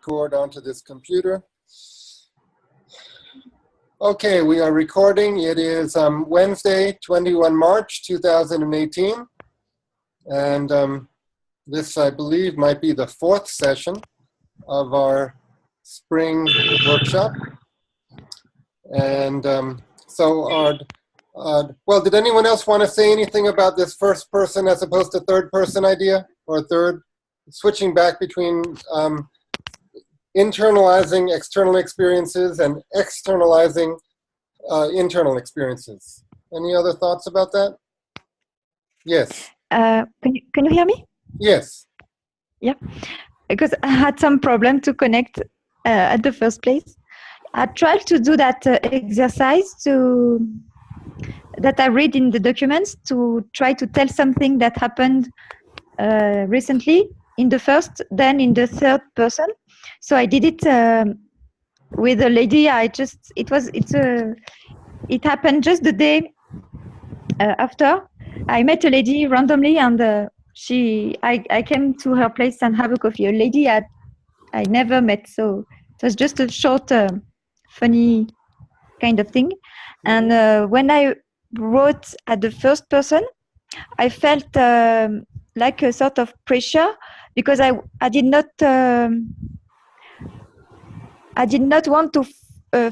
record onto this computer. Okay, we are recording. It is Wednesday, 21 March 2018. And this, I believe, might be the fourth session of our spring workshop. And well, did anyone else want to say anything about this first person as opposed to third person idea, or switching back between internalizing external experiences and externalizing internal experiences? Any other thoughts about that? Yes. Can you hear me? Yes. Yeah, because I had some problem to connect at the first place. I tried to do that exercise that I read in the documents to try to tell something that happened recently in the first, then in the third person. So I did it with a lady. It happened just the day after. I met a lady randomly, and I came to her place and have a coffee. A lady I never met, so it was just a short, funny kind of thing. And when I wrote at the first person, I felt like a sort of pressure, because I did not want to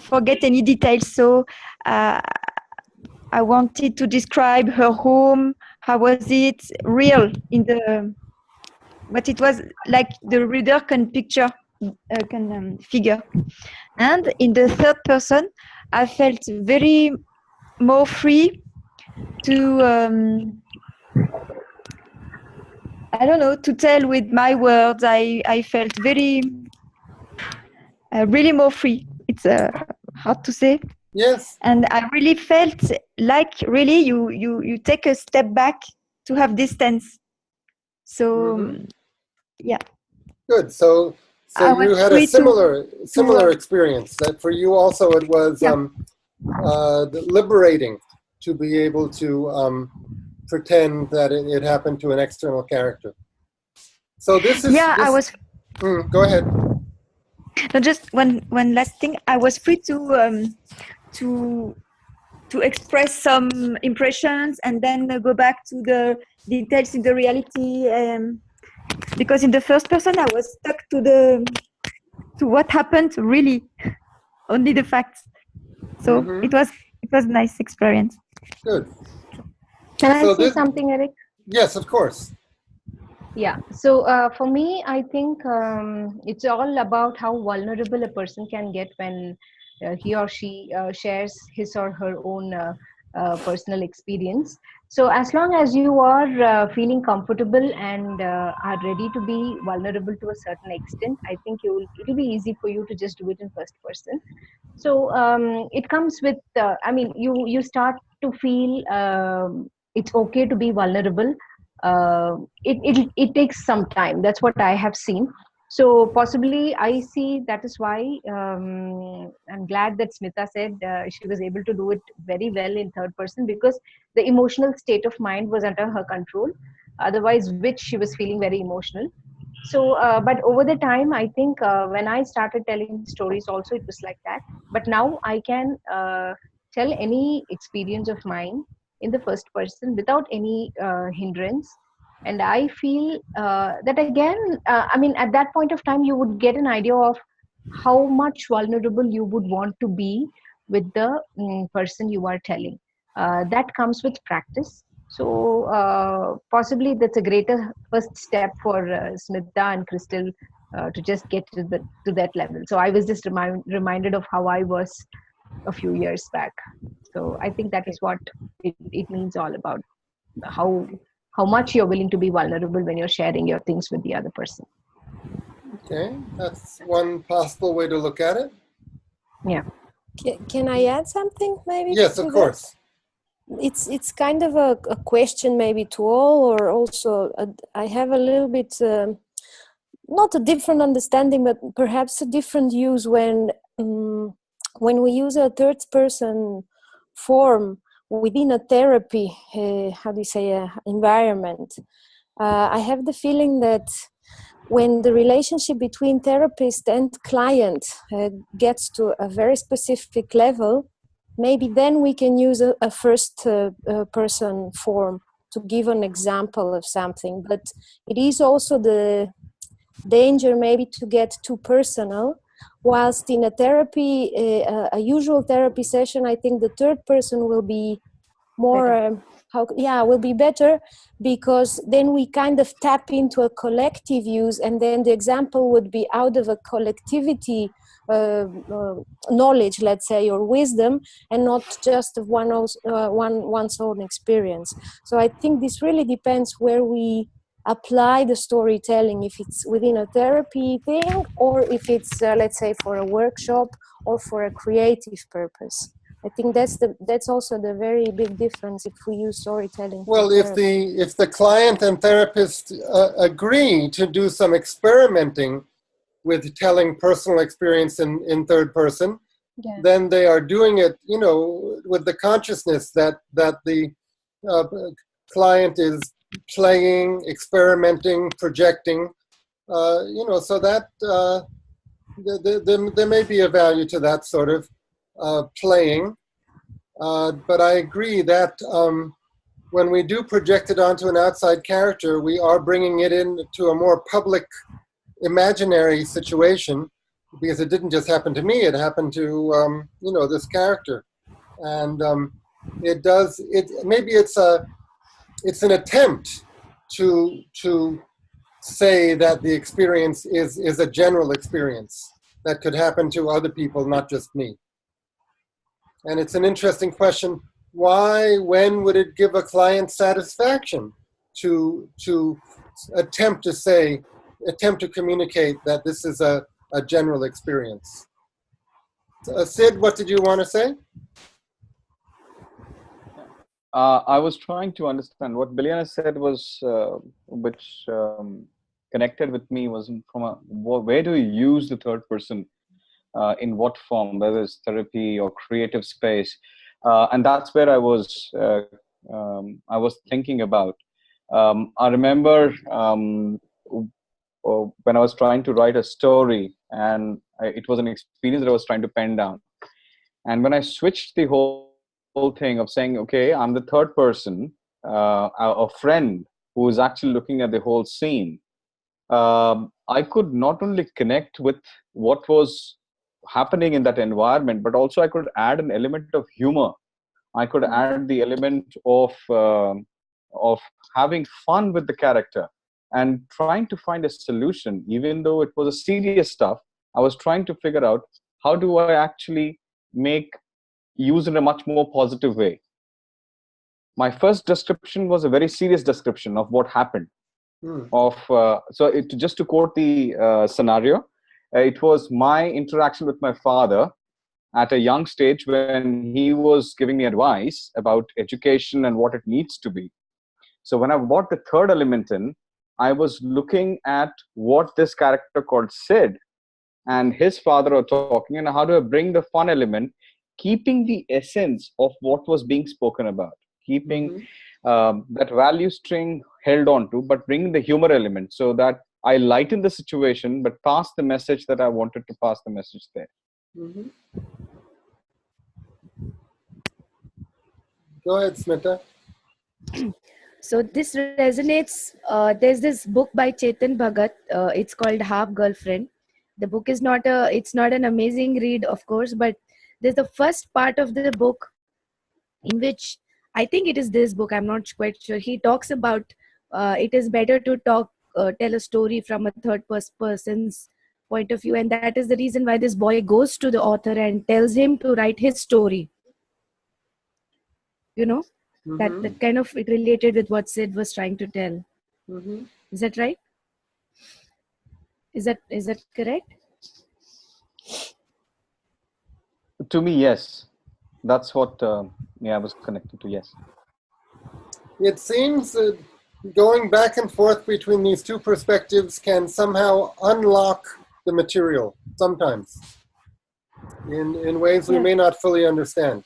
forget any details. So I wanted to describe her home. How was it real but it was like the reader can picture, can figure. And in the third person, I felt very more free to I don't know, to tell with my words. I felt very really more free. It's hard to say. Yes. And I really felt like really you take a step back to have distance. So yeah. Good. So you had a similar experience. That for you also it was liberating to be able to pretend that it happened to an external character. So this is I was. Go ahead. No, just one last thing. I was free to express some impressions and then go back to the details in the reality. Because in the first person, I was stuck to what happened really, only the facts. So it was a nice experience. Good. Can I say something, Eric? Yes, of course. Yeah. So for me, I think it's all about how vulnerable a person can get when he or she shares his or her own personal experience. So as long as you are feeling comfortable and are ready to be vulnerable to a certain extent, I think it'll be easy for you to just do it in first person. So it comes with, you start to feel it's okay to be vulnerable. It takes some time. That's what I have seen. So possibly I see that is why I'm glad that Smita said she was able to do it very well in third person, because the emotional state of mind was under her control. Otherwise, which she was feeling very emotional. So, but over the time, I think when I started telling stories also, it was like that. But now I can tell any experience of mine in the first person without any hindrance. And I feel that again, at that point of time, you would get an idea of how much vulnerable you would want to be with the person you are telling. That comes with practice. So possibly that's a greater first step for Smita and Crystal to just get to that level. So I was just reminded of how I was a few years back. So I think that is what it means all about, how much you're willing to be vulnerable when you're sharing your things with the other person. Okay, that's one possible way to look at it. Yeah. Can I add something maybe? Yes, of course. It's kind of a question maybe to all, or also I have a little bit, not a different understanding, but perhaps a different use when we use a third person form within a therapy, environment. I have the feeling that when the relationship between therapist and client gets to a very specific level, maybe then we can use a first person form to give an example of something. But it is also the danger maybe to get too personal, whilst in a therapy, a usual therapy session, I think the third person will be more will be better, because then we kind of tap into a collective use, and then the example would be out of a collectivity knowledge, let's say, or wisdom, and not just of one's own experience. So I think this really depends where we apply the storytelling, if it's within a therapy thing, or if it's let's say for a workshop or for a creative purpose. I think that's also the very big difference if we use storytelling. Well, if the client and therapist agree to do some experimenting with telling personal experience in third person, then they are doing it, with the consciousness that the client is playing, experimenting, projecting, so that there may be a value to that sort of playing. But I agree that when we do project it onto an outside character, we are bringing it into a more public, imaginary situation, because it didn't just happen to me, it happened to, this character. And maybe it's an attempt to say that the experience is a general experience that could happen to other people, not just me. And it's an interesting question. When would it give a client satisfaction to attempt to communicate that this is a general experience? Sid, what did you want to say? I was trying to understand what Biljana said was, which connected with me, was from where do you use the third person, in what form, whether it's therapy or creative space, and that's where I was thinking about. I remember when I was trying to write a story, and it was an experience that I was trying to pen down, and when I switched the whole thing of saying, okay, I'm the third person, a friend who is actually looking at the whole scene, I could not only connect with what was happening in that environment, but also I could add an element of humor. I could add the element of having fun with the character and trying to find a solution. Even though it was a serious stuff, I was trying to figure out how do I actually use in a much more positive way. My first description was a very serious description of what happened. Just to quote the scenario, it was my interaction with my father at a young stage when he was giving me advice about education and what it needs to be. So when I brought the third element in, I was looking at what this character called Sid and his father are talking, and how do I bring the fun element, keeping the essence of what was being spoken about, keeping that value string held on to, but bringing the humor element so that I lighten the situation, but pass the message that I wanted to pass the message there. Go ahead, Smita. So this resonates. There's this book by Chetan Bhagat. It's called Half Girlfriend. The book is it's not an amazing read, of course, but there's the first part of the book in which, I think it is this book, I'm not quite sure, he talks about it is better to tell a story from a third person's point of view, and that is the reason why this boy goes to the author and tells him to write his story. That kind of it related with what Sid was trying to tell. Is that right? Is that correct? To me, yes. That's what I was connected to, yes. It seems that going back and forth between these two perspectives can somehow unlock the material, sometimes, in ways we may not fully understand.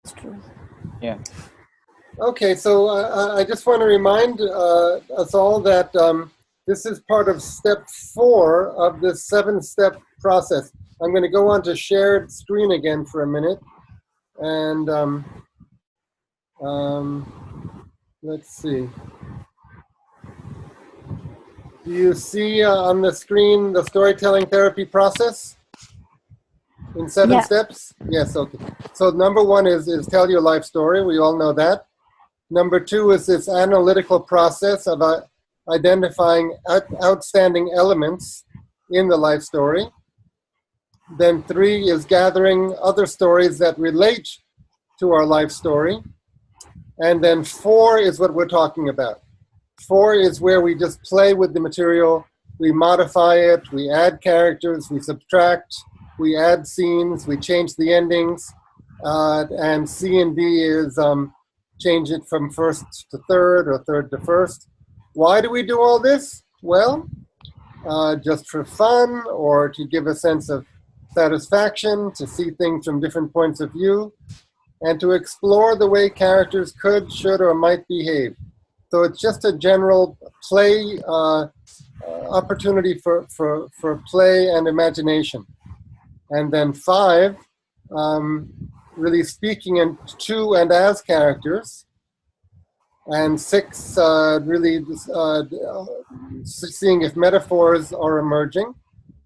It's true. Yeah. Okay, so I just want to remind us all that this is part of step 4 of this 7-step process. I'm going to go on to shared screen again for a minute. And let's see. Do you see on the screen the storytelling therapy process in 7 Yeah. steps? Yes, okay. So number 1 is tell your life story. We all know that. Number 2 is this analytical process of identifying outstanding elements in the life story. Then 3 is gathering other stories that relate to our life story. And then 4 is what we're talking about. 4 is where we just play with the material, we modify it, we add characters, we subtract, we add scenes, we change the endings. And C and D is change it from first to third or third to first. Why do we do all this? Well, just for fun or to give a sense of satisfaction, to see things from different points of view, and to explore the way characters could, should, or might behave. So it's just a general play opportunity for play and imagination. And then 5, really speaking to and as characters. And 6, really seeing if metaphors are emerging.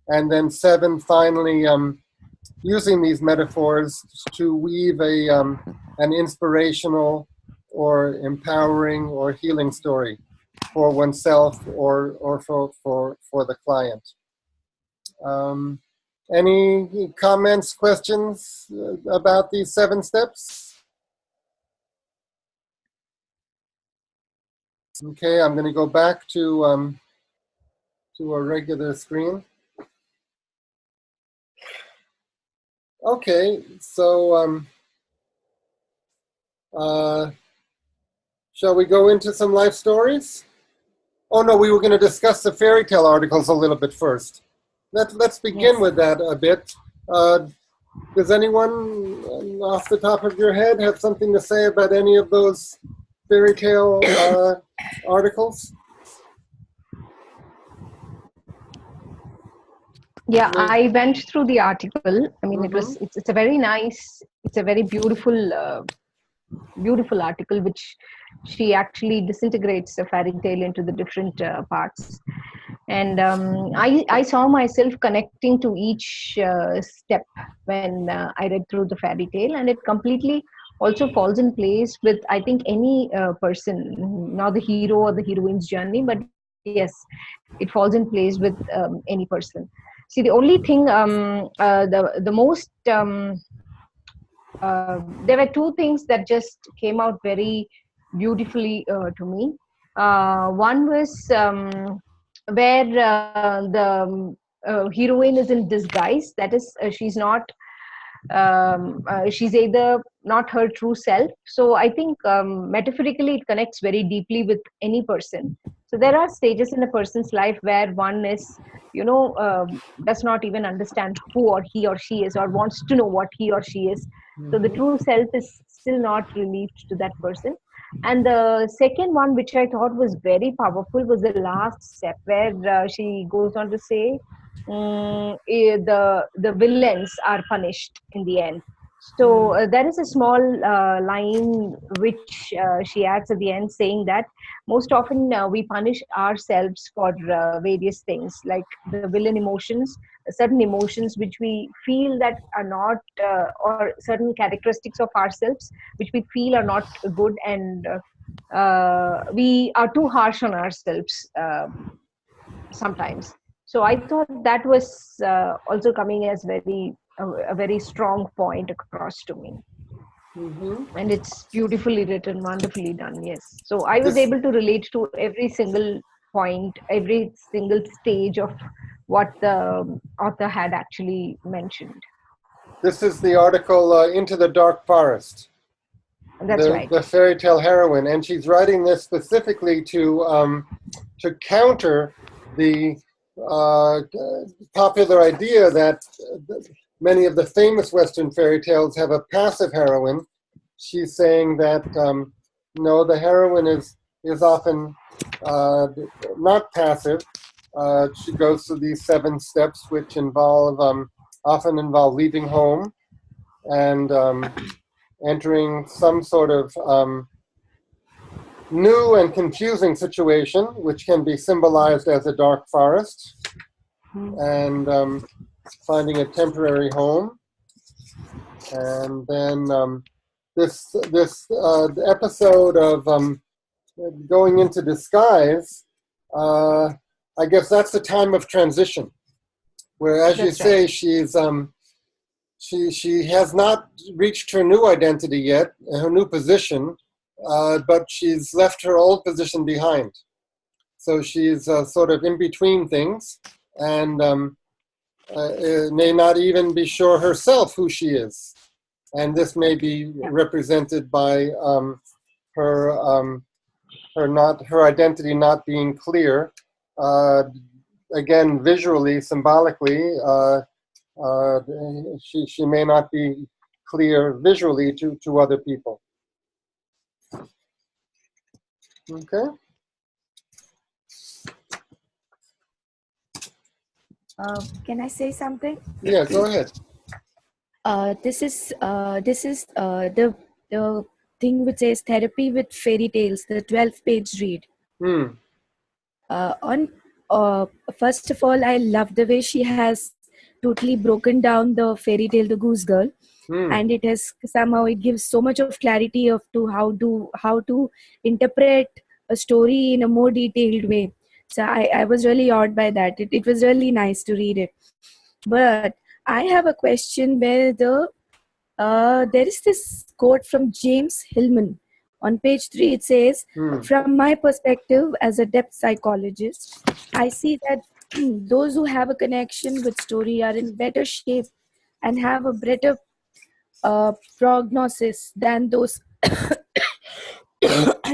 And then 7, finally, using these metaphors to weave an inspirational or empowering or healing story for oneself or for the client. Any comments, questions about these 7 steps? Okay, I'm going to go back to a regular screen. Okay, so shall we go into some life stories? Oh no, we were going to discuss the fairy tale articles a little bit first. Let's begin with that a bit. Does anyone off the top of your head have something to say about any of those fairy tale articles? Yeah, I went through the article. I mean, it's a very nice, it's a very beautiful beautiful article, which she actually disintegrates a fairy tale into the different parts. And I saw myself connecting to each step when I read through the fairy tale, and it completely also falls in place with, I think, any person, not the hero or the heroine's journey, but yes, it falls in place with any person. See, the only thing, the most, there were 2 things that just came out very beautifully to me. One was where the heroine is in disguise. That is, she's not, she's either not her true self. So I think metaphorically it connects very deeply with any person. So there are stages in a person's life where one is, does not even understand who or he or she is, or wants to know what he or she is. So the true self is still not relieved to that person. And the second one, which I thought was very powerful, was the last step where she goes on to say the villains are punished in the end. So there is a small line which she adds at the end, saying that most often we punish ourselves for various things, like the villain emotions, certain emotions which we feel that are not, or certain characteristics of ourselves which we feel are not good, and we are too harsh on ourselves sometimes. So I thought that was also coming as a very strong point across to me. And it's beautifully written, wonderfully done. Yes. So I was able to relate to every single point, every single stage of what the author had actually mentioned. This is the article Into the Dark Forest. That's right. The fairy tale heroine, and she's writing this specifically to counter the popular idea that many of the famous Western fairy tales have a passive heroine. She's saying that No, the heroine is often not passive. She goes through these 7 steps, which often involve leaving home and entering some sort of new and confusing situation, which can be symbolized as a dark forest, and finding a temporary home. And then this episode of going into disguise, I guess that's the time of transition, where, as you say, she's she has not reached her new identity yet, her new position, but she's left her old position behind. So she's sort of in between things, and may not even be sure herself who she is. And this may be represented by her identity not being clear. Again, visually, symbolically, she may not be clear visually to other people. Okay. Can I say something? Yeah, go ahead. This is the thing which says therapy with fairy tales, the 12-page read. First of all, I love the way she has totally broken down the fairy tale, The Goose Girl, and it has somehow, it gives so much of clarity of to how to interpret a story in a more detailed way. So I was really awed by that. It was really nice to read it. But I have a question where there is this quote from James Hillman. On page 3, it says, from my perspective as a depth psychologist, I see that those who have a connection with story are in better shape and have a better prognosis than those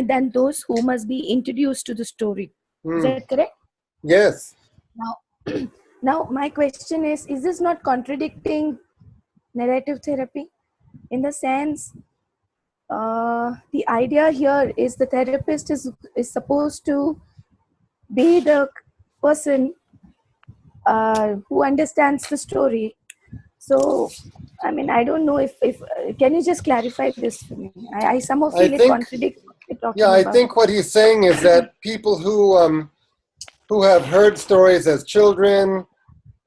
than those who must be introduced to the story. Is that correct? Yes. Now my question is this not contradicting narrative therapy? In the sense, the idea here is the therapist is supposed to be the person who understands the story. So, I mean, I don't know if can you just clarify this for me? I somehow feel it contradicts what we're talking about. I think what he's saying is that people who have heard stories as children,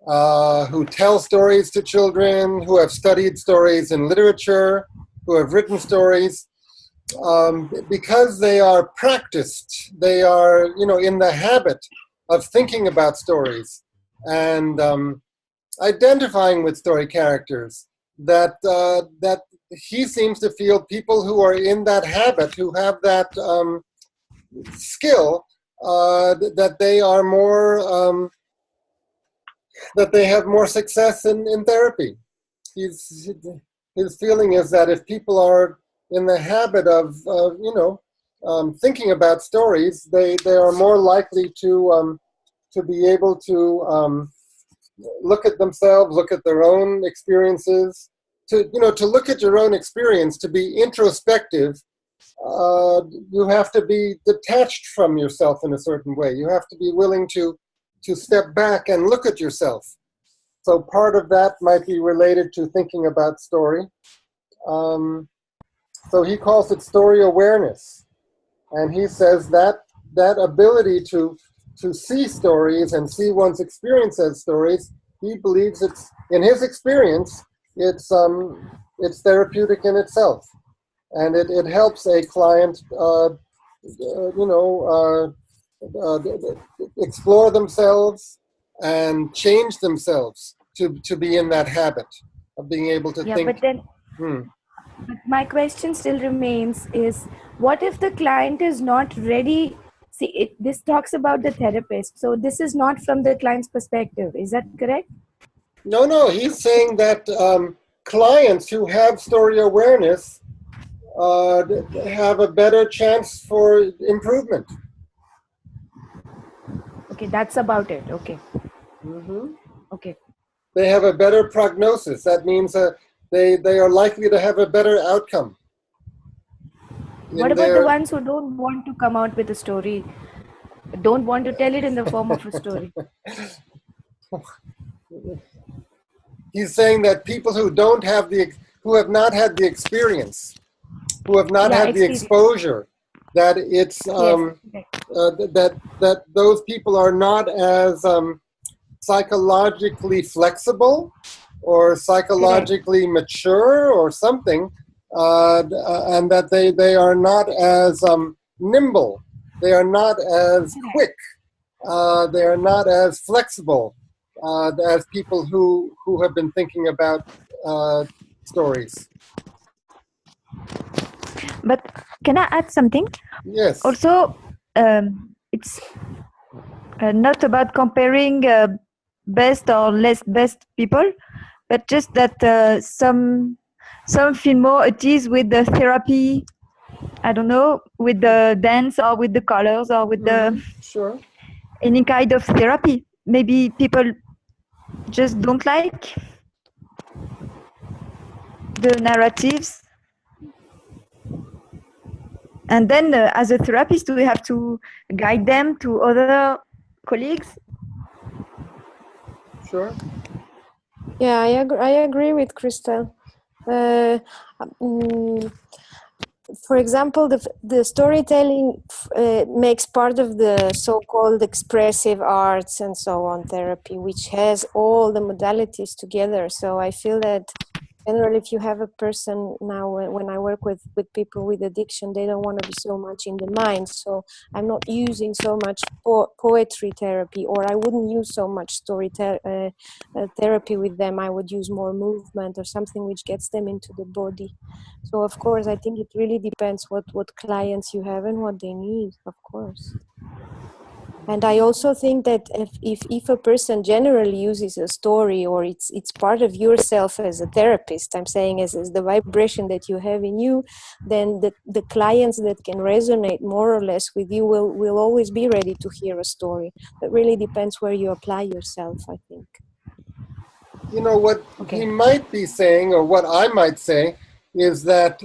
who tell stories to children, who have studied stories in literature, who have written stories, because they are practiced, they are, in the habit of thinking about stories and identifying with story characters, that he seems to feel people who are in that habit, who have that skill, that they are more, that they have more success in therapy. His feeling is that if people are in the habit of thinking about stories, they are more likely to be able to look at themselves, look at their own experiences, to look at your own experience, to be introspective. You have to be detached from yourself in a certain way. You have to be willing to step back and look at yourself. So part of that might be related to thinking about story. So he calls it story awareness. And he says that ability to see stories and see one's experience as stories, he believes it's, in his experience, it's therapeutic in itself. And it helps a client, explore themselves and change themselves to be in that habit of being able to think. But then, my question still remains is, what if the client is not ready? See, this talks about the therapist. So this is not from the client's perspective. Is that correct? No, he's saying that clients who have story awareness have a better chance for improvement. Okay, that's about it. Okay. Okay. They have a better prognosis. That means they are likely to have a better outcome. What about the ones who don't want to come out with a story, don't want to tell it in the form of a story? He's saying that people who don't have who have not had the experience, who have not had the exposure, that it's that those people are not as psychologically flexible or psychologically mature or something, and that they are not as nimble, they are not as quick, they are not as flexible as people who have been thinking about stories. But can I add something? Yes. Also, it's not about comparing best or less best people, but just that some feel more at ease with the therapy. I don't know, with the dance or with the colors or with the any kind of therapy. Maybe people just don't like the narratives. And then as a therapist, we have to guide them to other colleagues. Sure. Yeah, I agree with Christelle. For example, the storytelling makes part of the so-called expressive arts and so on therapy, which has all the modalities together. So I feel that generally, if you have a person now, when I work with people with addiction, they don't want to be so much in the mind. So I'm not using so much poetry therapy, or I wouldn't use so much therapy with them. I would use more movement or something which gets them into the body. So of course, I think it really depends what clients you have and what they need, of course. And I also think that if a person generally uses a story, or it's part of yourself as a therapist, I'm saying as the vibration that you have in you, then the clients that can resonate more or less with you will always be ready to hear a story. It really depends where you apply yourself, I think. You know, what he might be saying, or what I might say, is that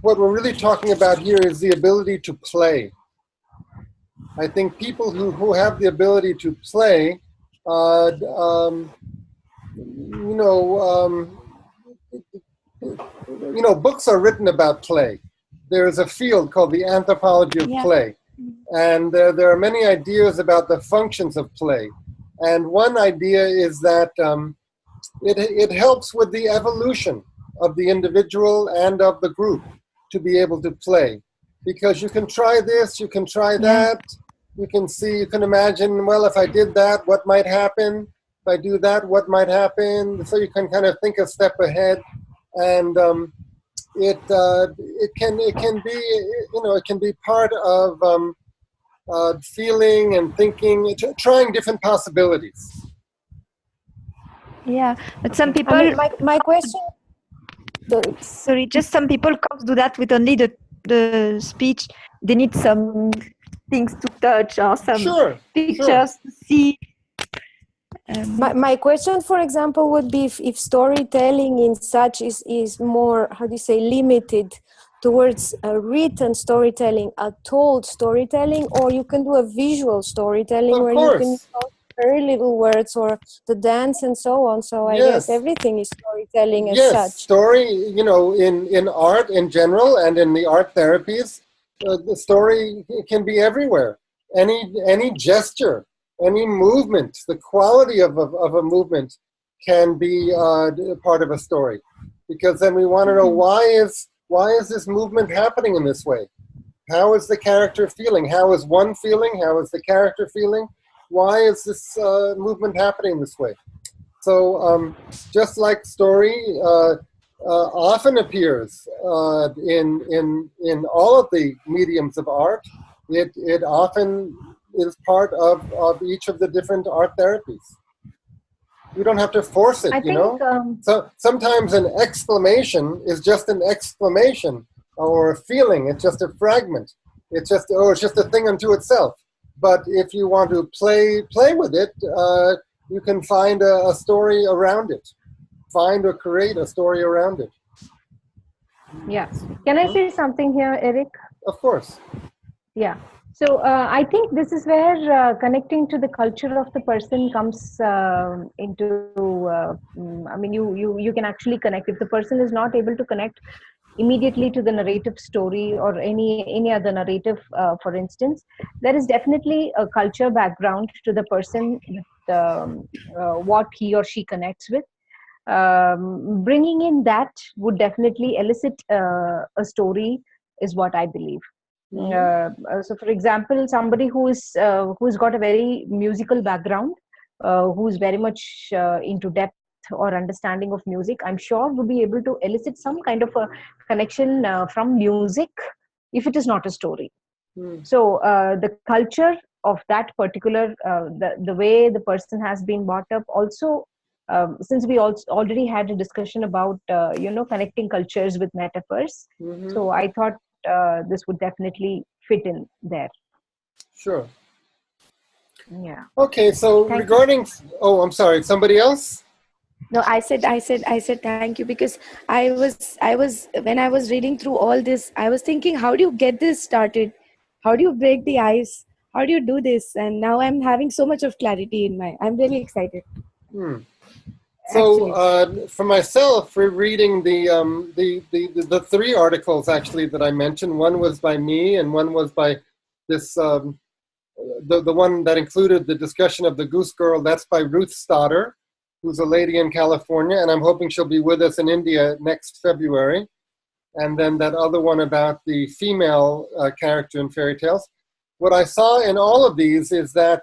what we're really talking about here is the ability to play. I think people who have the ability to play, books are written about play. There is a field called the anthropology of play, and there are many ideas about the functions of play. And one idea is that it helps with the evolution of the individual and of the group to be able to play, because you can try this, you can try that. You can imagine, well, if I did that, what might happen? If I do that, what might happen? So you can kind of think a step ahead, and it can be part of feeling and thinking, trying different possibilities. Yeah, but some people. I mean, my question. Sorry, just some people can't do that with only the speech. They need some things to touch or some pictures to see. My question, for example, would be if storytelling in such is more, how do you say, limited towards a written storytelling, a told storytelling, or you can do a visual storytelling you can use very little words, or the dance and so on. So I guess everything is storytelling as such. Yes, story, in art in general and in the art therapies, the story can be everywhere. Any gesture, any movement, the quality of a movement can be part of a story, because then we want to know why is this movement happening in this way? How is the character feeling? How is one feeling? How is the character feeling? Why is this movement happening this way? So just like story often appears in all of the mediums of art, it often is part of each of the different art therapies. You don't have to force it, So sometimes an exclamation is just an exclamation, or a feeling. It's just a fragment. It's just a thing unto itself. But if you want to play with it, you can find a story around it. Find or create a story around it. Yeah. Can I say something here, Eric? Of course. Yeah. So I think this is where connecting to the culture of the person comes I mean, you can actually connect. If the person is not able to connect immediately to the narrative story or any other narrative, for instance, there is definitely a culture background to the person with what he or she connects with. Bringing in that would definitely elicit a story, is what I believe. So for example, somebody who's got a very musical background, who's very much into depth or understanding of music, I'm sure would be able to elicit some kind of a connection from music, if it is not a story. So the culture of that particular the way the person has been brought up also, since we also already had a discussion about connecting cultures with metaphors, so I thought this would definitely fit in there. Sure. Yeah. Okay, so Thank you. regarding, oh, I'm sorry, somebody else? No, I said thank you, because I was when I was reading through all this, I was thinking, how do you get this started? How do you break the ice? How do you do this? And now I'm having so much of clarity in my. I'm really excited. Hmm. So Actually, for myself, for reading the three articles actually that I mentioned, one was by me and one was by this the one that included the discussion of the Goose Girl. That's by Ruth Stoddard, who's a lady in California, and I'm hoping she'll be with us in India next February. And then that other one about the female character in fairy tales. What I saw in all of these is that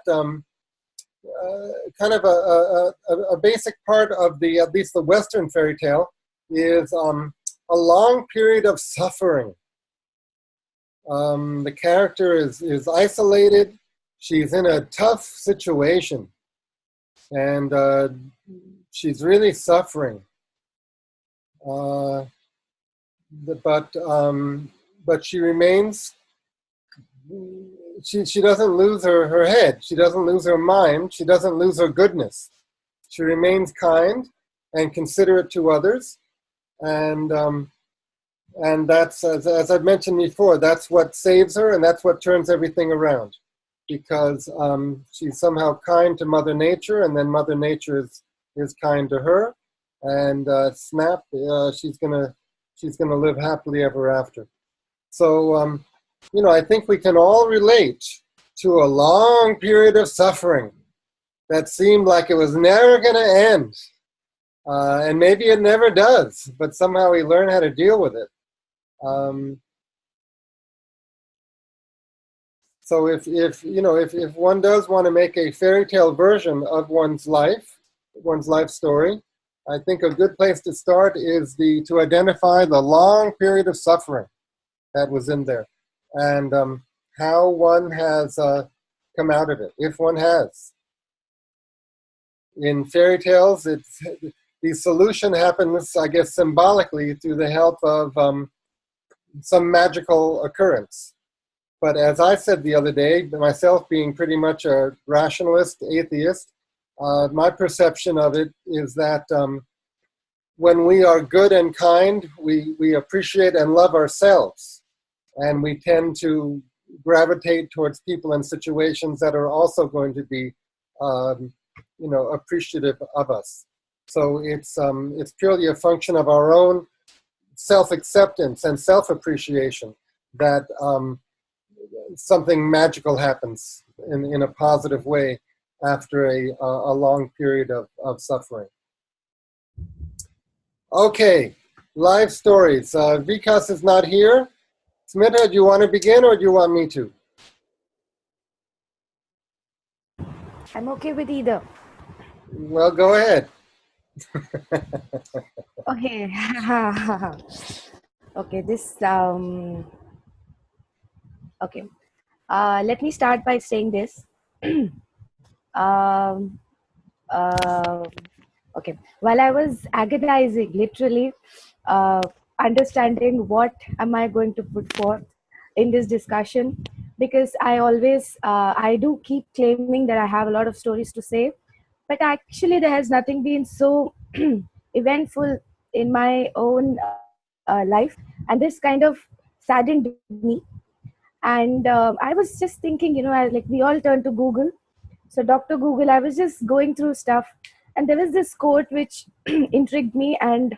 kind of a basic part of the, at least the Western fairy tale, is a long period of suffering. The character is isolated. She's in a tough situation, and she's really suffering. But she remains. She doesn't lose her head. She doesn't lose her mind. She doesn't lose her goodness. She remains kind and considerate to others, and that's, as I've mentioned before, that's what saves her, and that's what turns everything around, because she's somehow kind to Mother Nature, and then Mother Nature is kind to her, and snap, she's gonna live happily ever after. So I think we can all relate to a long period of suffering that seemed like it was never going to end. And maybe it never does, but somehow we learn how to deal with it. So if one does want to make a fairy tale version of one's life story, I think a good place to start is to identify the long period of suffering that was in there, and how one has come out of it, if one has. In fairy tales, the solution happens, I guess, symbolically through the help of some magical occurrence. But as I said the other day, myself being pretty much a rationalist, atheist, my perception of it is that when we are good and kind, we appreciate and love ourselves. And we tend to gravitate towards people and situations that are also going to be, appreciative of us. So it's purely a function of our own self-acceptance and self-appreciation that something magical happens in a positive way after a long period of suffering. Okay, live stories. Vikas is not here. Smita, do you want to begin or do you want me to? I'm okay with either. Well, go ahead. Okay. Okay, okay. Let me start by saying this. um, okay. While I was agonizing, literally understanding what am I going to put forth in this discussion, because I do keep claiming that I have a lot of stories to say, but actually there has nothing been so eventful in my own life, and this kind of saddened me. And I was just thinking, like we all turn to Google. So Dr. Google, I was just going through stuff, and there was this quote which intrigued me, and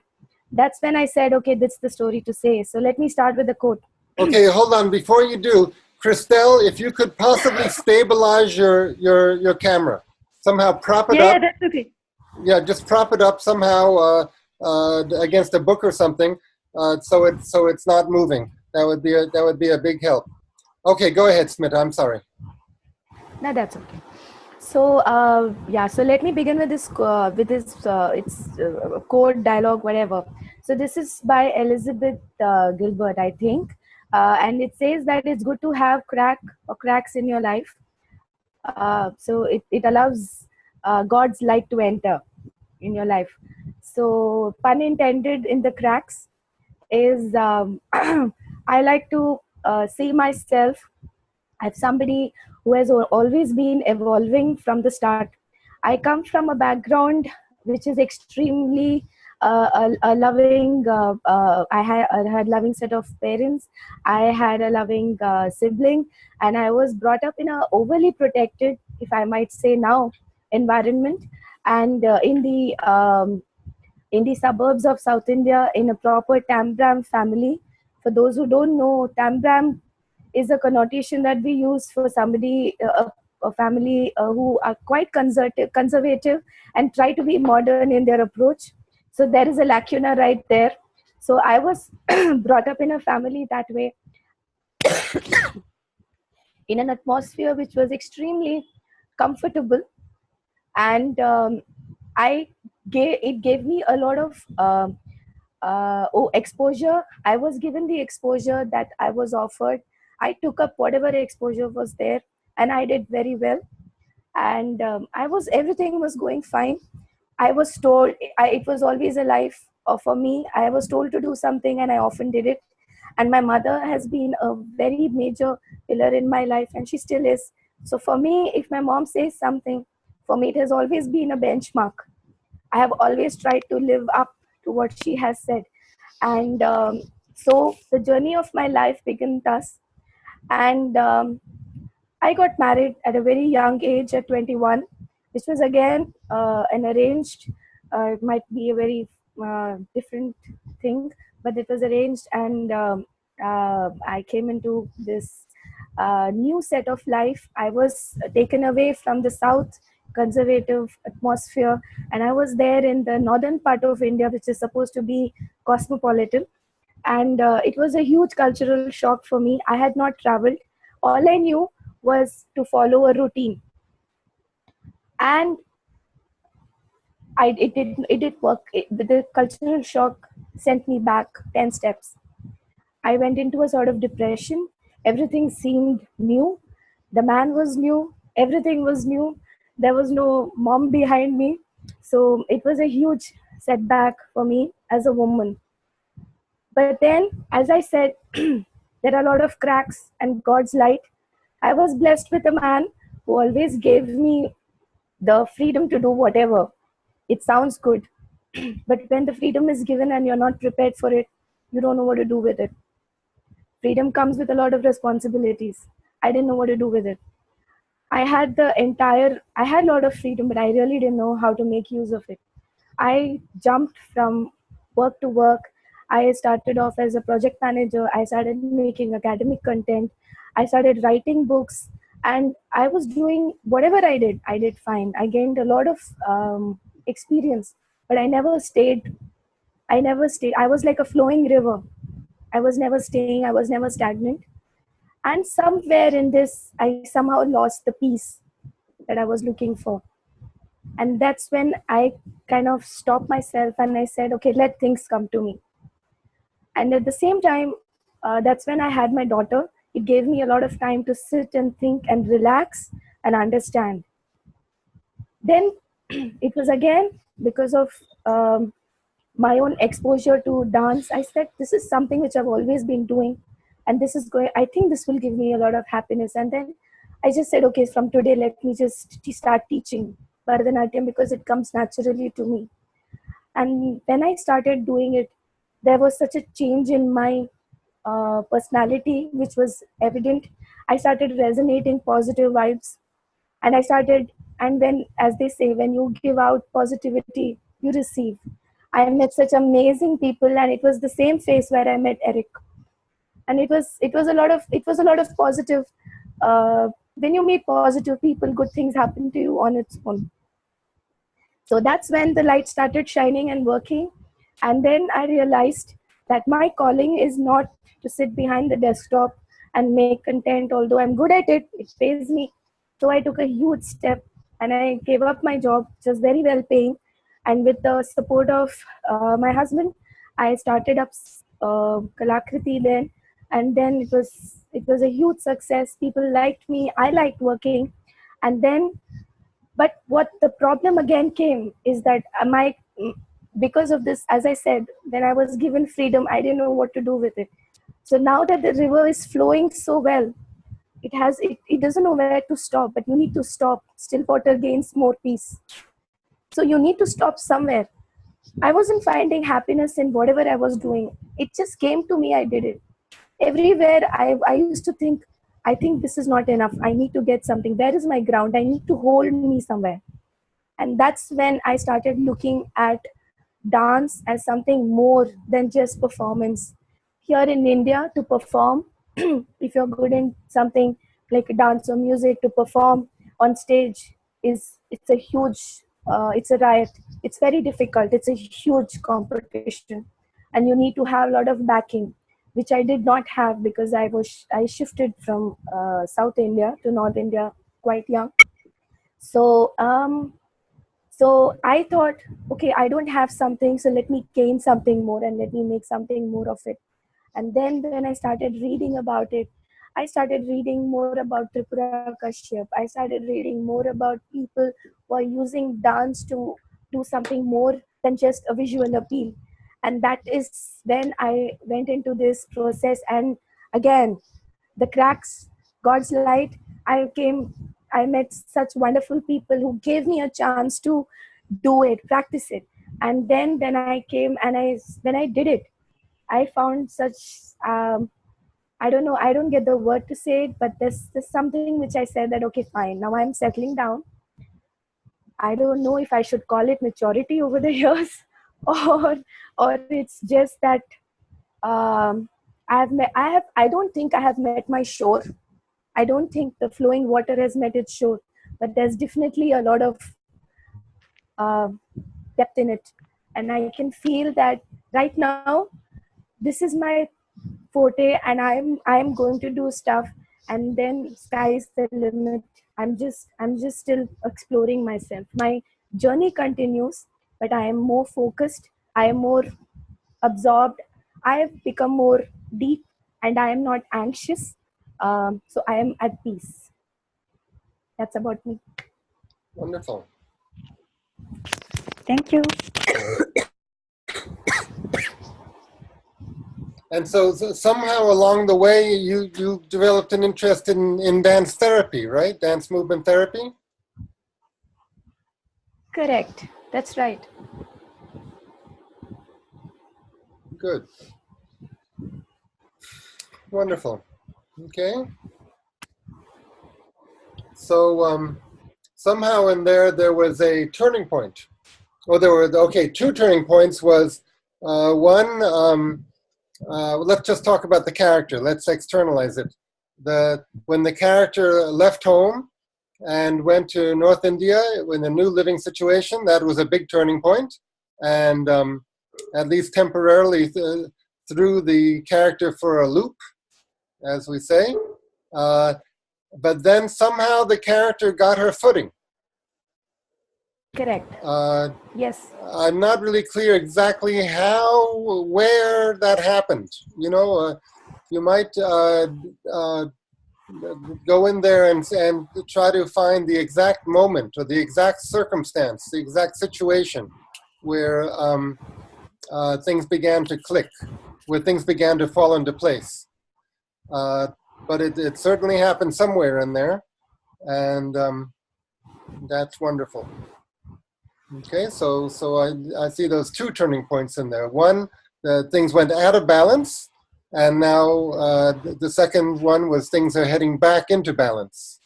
that's when I said, okay, that's the story to say. So let me start with the quote. Okay, hold on. Before you do, Christelle, if you could possibly stabilize your camera, somehow prop it Yeah, up. that's okay. Yeah, just prop it up somehow against a book or something, so it's not moving. That would be a big help. Okay, go ahead, Smita. I'm sorry. No, that's okay. So yeah, so let me begin with this it's code dialogue, whatever. So this is by Elizabeth Gilbert, I think, and it says that it's good to have cracks in your life. So it allows God's light to enter in your life. So pun intended in the cracks is I like to see myself as somebody who has always been evolving from the start. I come from a background which is extremely a loving. I had loving set of parents. I had a loving sibling, and I was brought up in a overly protected, if I might say now, environment. And in the suburbs of South India, in a proper Tambram family. For those who don't know, Tambram is a connotation that we use for somebody, a family who are quite conservative and try to be modern in their approach. So there is a lacuna right there. So I was brought up in a family that way, in an atmosphere which was extremely comfortable, and it gave me a lot of exposure. I was given the exposure that I was offered. I took up whatever exposure was there, and I did very well. And everything was going fine. I was told, it was always a life for me. I was told to do something, and I often did it. And my mother has been a very major pillar in my life, and she still is. So for me, if my mom says something, for me, it has always been a benchmark. I have always tried to live up to what she has said. And so the journey of my life began thus. And I got married at a very young age, at 21, which was again an arranged, it might be a very different thing, but it was arranged. And I came into this new set of life. I was taken away from the South conservative atmosphere, and I was there in the northern part of India, which is supposed to be cosmopolitan. And it was a huge cultural shock for me. I had not traveled. All I knew was to follow a routine, and it did work. The cultural shock sent me back 10 steps. I went into a sort of depression. Everything seemed new. The man was new. Everything was new. There was no mom behind me. So it was a huge setback for me as a woman. But then, as I said, there are a lot of cracks and God's light. I was blessed with a man who always gave me the freedom to do whatever. It sounds good. But when the freedom is given and you're not prepared for it, you don't know what to do with it. Freedom comes with a lot of responsibilities. I didn't know what to do with it. I had a lot of freedom, but I really didn't know how to make use of it. I jumped from work to work. I started off as a project manager. I started making academic content. I started writing books, and I was doing whatever I did. I did fine. I gained a lot of experience, but I never stayed. I was like a flowing river. I was never staying. I was never stagnant. And somewhere in this, I somehow lost the peace that I was looking for. And that's when I kind of stopped myself and I said, okay, let things come to me. And at the same time, that's when I had my daughter. It gave me a lot of time to sit and think and relax and understand. Then it was again because of my own exposure to dance. I said, this is something which I've always been doing. And I think this will give me a lot of happiness. And then I just said, okay, from today, let me just start teaching Bharatanatyam because it comes naturally to me. And when I started doing it, there was such a change in my personality, which was evident. I started resonating positive vibes, and and then, as they say, when you give out positivity, you receive. I met such amazing people, and it was the same face where I met Eric, and it was a lot of positive. When you meet positive people, good things happen to you on its own. So that's when the light started shining and working. And then I realized that my calling is not to sit behind the desktop and make content, although I'm good at it, it pays me. So I took a huge step and I gave up my job, which was very well paying. And with the support of my husband, I started up Kalakriti then. And then it was a huge success. People liked me. I liked working. And then but what the problem again came is that my because of this, as I said, when I was given freedom, I didn't know what to do with it. So now that the river is flowing so well, it doesn't know where to stop, but you need to stop. Still water gains more peace. So you need to stop somewhere. I wasn't finding happiness in whatever I was doing. It just came to me, I did it. Everywhere I used to think, I think this is not enough. I need to get something. Where is my ground? I need to hold me somewhere. And that's when I started looking at dance as something more than just performance. Here in India, to perform, if you're good in something like dance or music, to perform on stage it's a huge, it's a riot. It's very difficult. It's a huge competition, and you need to have a lot of backing, which I did not have because I shifted from South India to North India quite young. So so I thought, okay, I don't have something, so let me gain something more and let me make something more of it. And then when I started reading about it, I started reading more about Tripura Kashyap. I started reading more about people who are using dance to do something more than just a visual appeal. And that is when I went into this process. And again, the cracks, God's light, I met such wonderful people who gave me a chance to do it, practice it. And then when I came and when I did it, I found such, I don't know, I don't get the word to say it, but there's something which I said that, okay, fine, now I'm settling down. I don't know if I should call it maturity over the years, or it's just that I don't think I have met my shore. I don't think the flowing water has met its shore, but there's definitely a lot of uh, depth in it. And I can feel that right now, this is my forte, and I'm going to do stuff, and then sky's the limit. I'm just still exploring myself. My journey continues, but I am more focused. I am more absorbed. I have become more deep, and I am not anxious. So I am at peace. That's about me. Wonderful. Thank you. And so somehow along the way, you developed an interest in dance therapy, right? Dance movement therapy? Correct. That's right. Good. Wonderful. Okay. So somehow in there was a turning point. Well, there were, okay, two turning points. Was one, let's just talk about the character. Let's externalize it. When the character left home and went to North India in a new living situation, that was a big turning point. And at least temporarily threw the character for a loop, as we say. But then somehow the character got her footing. Correct. Yes. I'm not really clear exactly how, where that happened. You know, you might go in there and try to find the exact moment or the exact circumstance, the exact situation where things began to click, where things began to fall into place. But it certainly happened somewhere in there, and that's wonderful. Okay, so I see those two turning points in there. One things went out of balance, and now the second one was things are heading back into balance.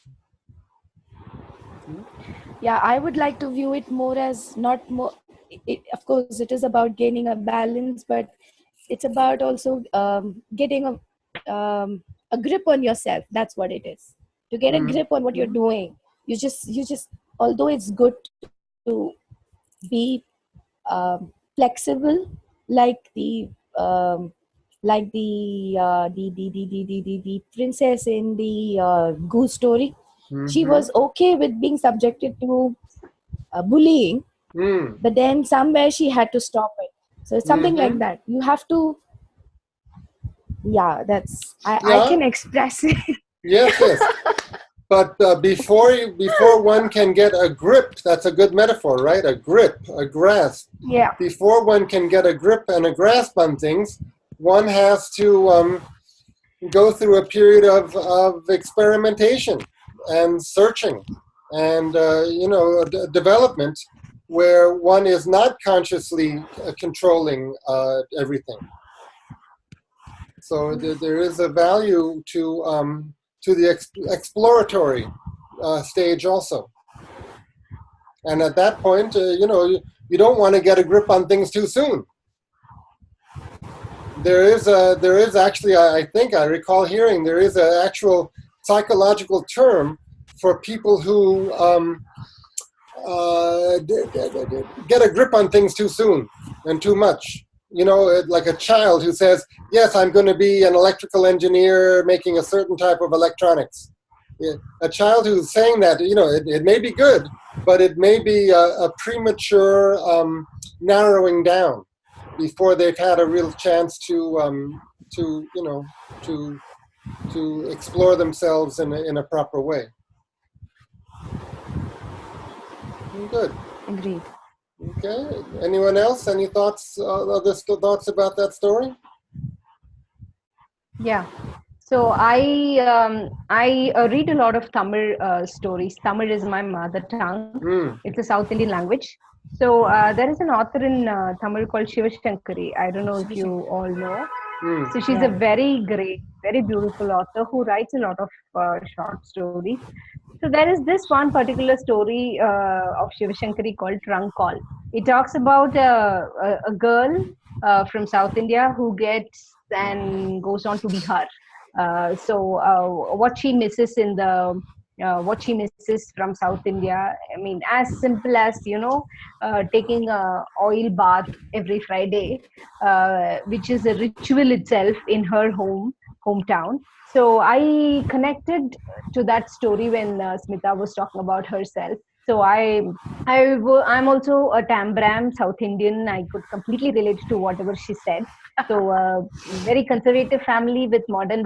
Yeah, I would like to view it more as not more. Of course, it is about gaining a balance, but it's about also getting a grip on yourself. That's what it is. To get a grip on what you're doing, you just. Although it's good to be flexible, like the princess in the Goose story. She was okay with being subjected to bullying, but then somewhere she had to stop it. So it's something like that. You have to. Yeah, I can express it. Yes. But before one can get a grip, that's a good metaphor, right? A grip, a grasp. Yeah. Before one can get a grip and a grasp on things, one has to go through a period of experimentation and searching and development, where one is not consciously controlling everything. So there is a value to the exploratory stage also. And at that point, you don't want to get a grip on things too soon. There is actually, I think I recall hearing, there is an actual psychological term for people who get a grip on things too soon and too much. Like a child who says, yes, I'm going to be an electrical engineer making a certain type of electronics. A child who's saying that, it may be good, but it may be a premature narrowing down before they've had a real chance to explore themselves in a proper way. Good. Agreed. Okay. Anyone else? Any thoughts? Other thoughts about that story? Yeah. So I read a lot of Tamil stories. Tamil is my mother tongue. It's a South Indian language. So there is an author in Tamil called Shiva Shankari. I don't know if you all know. So she's a very great, very beautiful author who writes a lot of short stories. So there is this one particular story of Shiva Shankari called Trunk Call. It talks about a girl from South India who gets and goes on to Bihar. What she misses what she misses from South India, I mean, as simple as, taking a oil bath every Friday, which is a ritual itself in her hometown. So I connected to that story when Smita was talking about herself. So I'm also a Tambram South Indian. I could completely relate to whatever she said. So very conservative family with modern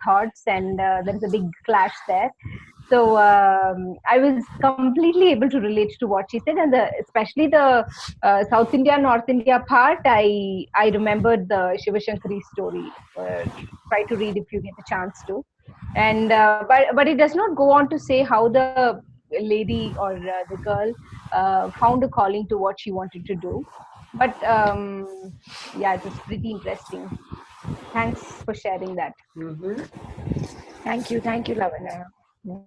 thoughts, and there's a big clash there. So I was completely able to relate to what she said, and especially the South India, North India part. I remembered the Shiva Shankari story. Try to read if you get a chance to, and but it does not go on to say how the lady or the girl found a calling to what she wanted to do. But yeah, it was pretty interesting. Thanks for sharing that. Thank you, Lavanya. Yeah.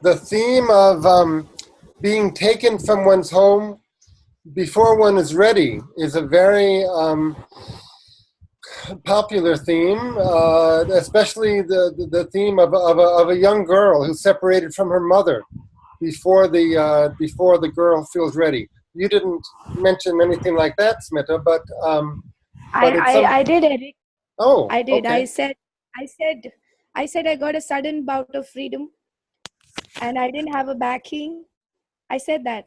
The theme of being taken from one's home before one is ready is a very popular theme, especially the theme of a young girl who's separated from her mother before the girl feels ready. You didn't mention anything like that, Smita, but I did, Eric. Oh, I did. okay. I said I got a sudden bout of freedom, and I didn't have a backing. I said that.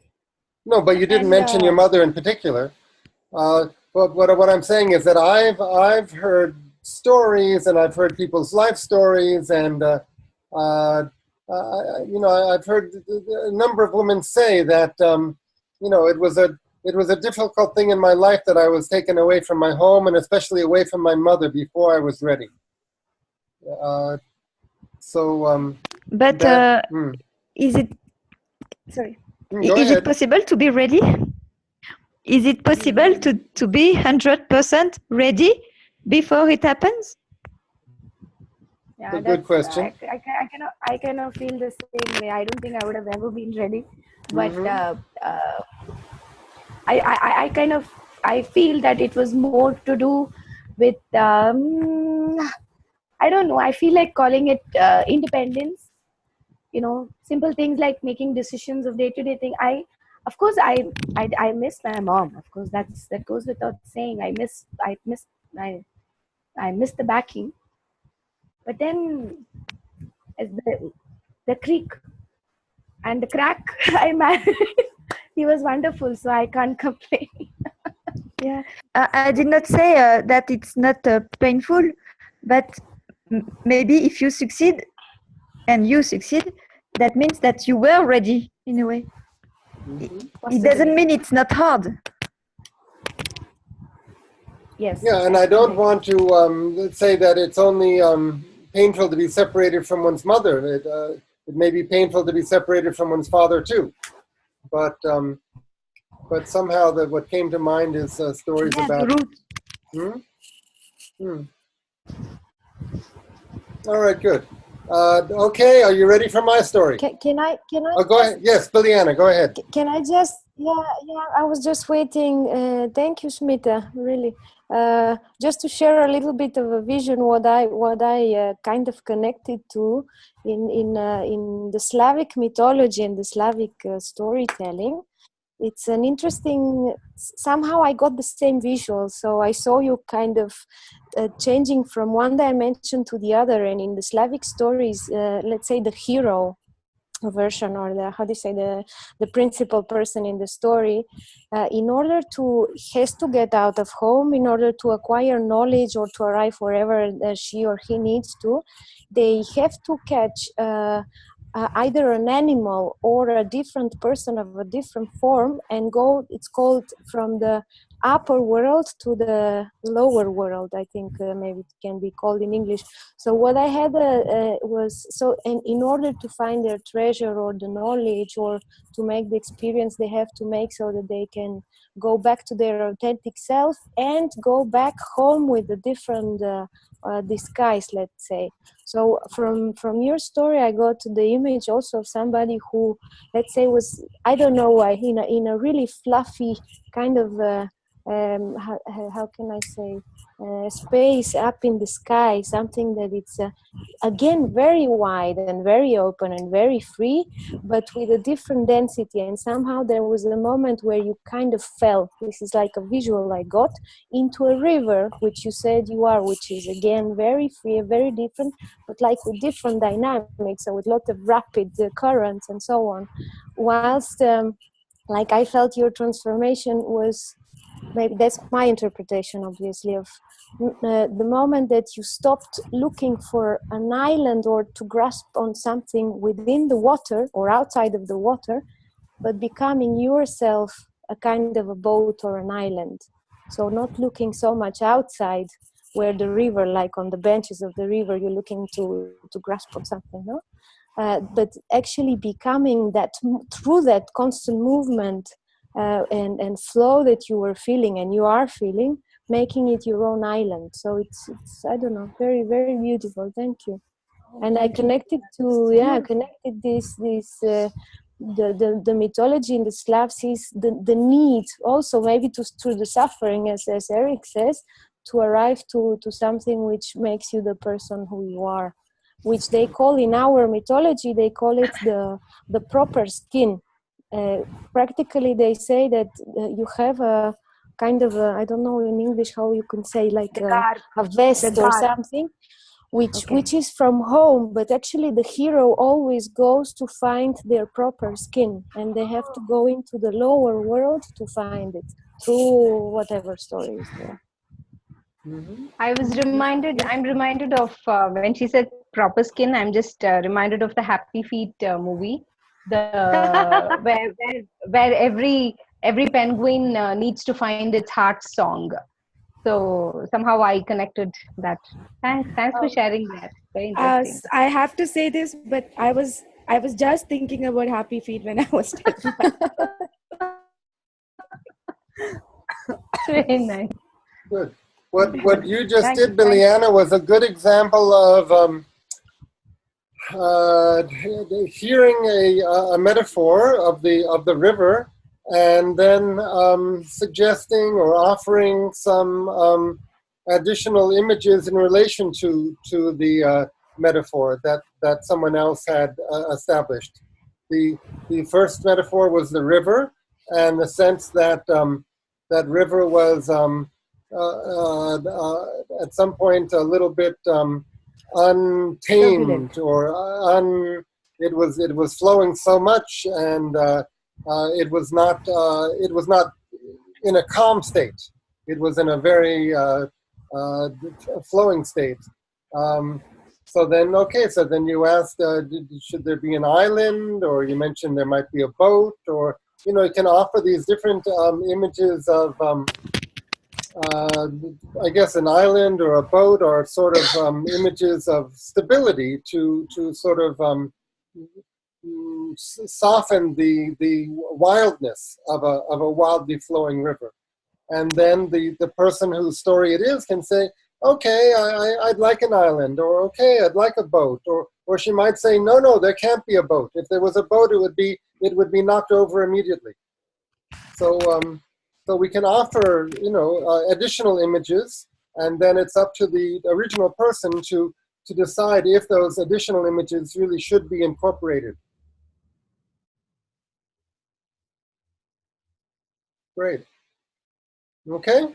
No, but you didn't mention your mother in particular. But what I'm saying is that I've heard stories, and I've heard people's life stories, and I've heard a number of women say that it was a difficult thing in my life that I was taken away from my home, and especially away from my mother before I was ready. Is it? Sorry. Go Is ahead. it possible to be ready? Is it possible to be 100% ready before it happens? Yeah, a good question. I cannot feel the same way. I don't think I would have ever been ready, but I kind of I feel that it was more to do with I don't know. I feel like calling it independence. Simple things like making decisions of day-to-day thing. Of course, I miss my mom. Of course, that goes without saying. I miss the backing. But then, as the creak and the crack I married, he was wonderful. So I can't complain. Yeah, I did not say that it's not painful, but maybe if you succeed, that means that you were ready in a way. It doesn't mean it's not hard. Yes. Yeah, and I don't want to say that it's only painful to be separated from one's mother. It may be painful to be separated from one's father too. But somehow what came to mind is stories about. The root. All right, good. Okay, are you ready for my story? Can I? Oh, go ahead. Yes, Liliana, go ahead. Can I just? Yeah. I was just waiting. Thank you, Smita. Really, just to share a little bit of a vision. What I kind of connected to in the Slavic mythology and the Slavic storytelling. It's an interesting. Somehow I got the same visual. So I saw you kind of changing from one dimension to the other. And in the Slavic stories, let's say the hero version, or the principal person in the story, in order to has to get out of home in order to acquire knowledge or to arrive wherever she or he needs to. They have to catch either an animal or a different person of a different form and go. It's called from the upper world to the lower world. I think maybe it can be called in English. So what I had was, so and in order to find their treasure or the knowledge or to make the experience they have to make so that they can go back to their authentic self and go back home with a different disguise, let's say. So from your story, I got the image also of somebody who, let's say, was, I don't know why, in a really fluffy kind of how can I say, space up in the sky, something that it's again very wide and very open and very free, but with a different density. And somehow there was a moment where you kind of fell, this is like a visual I got, into a river, which you said you are, which is again very free, very different, but like with different dynamics, so with lots of rapid currents and so on. Whilst like I felt your transformation was, maybe that's my interpretation obviously, of the moment that you stopped looking for an island or to grasp on something within the water or outside of the water, but becoming yourself a kind of a boat or an island. So not looking so much outside where the river, like on the benches of the river, you're looking to grasp on something, no? But actually becoming that through that constant movement and flow that you were feeling and you are feeling, making it your own island. So it's I don't know, very, very beautiful. Thank you. And I connected this the mythology in the Slavs is the need also maybe through the suffering, as Eric says, to arrive to something which makes you the person who you are, which they call in our mythology, they call it the proper skin. Practically they say that you have a kind of I don't know in English how you can say, like a vest or something, which is from home, but actually the hero always goes to find their proper skin, and they have to go into the lower world to find it through whatever story is there. I'm reminded of when she said proper skin, I'm just reminded of the Happy Feet movie, where every penguin needs to find its heart song. So somehow I connected that. Thanks for sharing that. Very interesting. I have to say this, but I was just thinking about Happy Feet when I was talking. very nice. Good. What you just Thank did, you, thank you. Biliana, was a good example of hearing a metaphor of the river, and then suggesting or offering some additional images in relation to the metaphor that someone else had established. The first metaphor was the river, and the sense that that river was at some point a little bit untamed, Turbulent. or it was flowing so much, and it was not in a calm state. It was in a very flowing state. So then, okay, so then you asked, should there be an island, or you mentioned there might be a boat, or, you know, you can offer these different images of, I guess, an island or a boat, or sort of images of stability to sort of soften the wildness of a wildly flowing river. And then the person whose story it is can say, okay, I'd like an island, or okay, I'd like a boat, or she might say, no, there can't be a boat. If there was a boat, it would be knocked over immediately. So so we can offer, you know, additional images, and then it's up to the original person to decide if those additional images really should be incorporated. Great. Okay.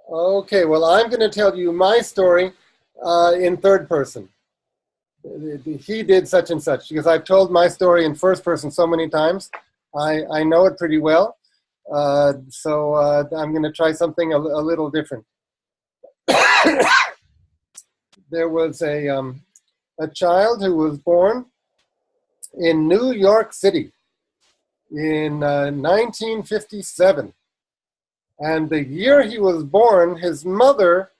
Okay, well, I'm going to tell you my story in third person. He did such and such, because I've told my story in first person so many times. I know it pretty well. So I'm going to try something a little different. There was a child who was born in New York City in 1957. And the year he was born, his mother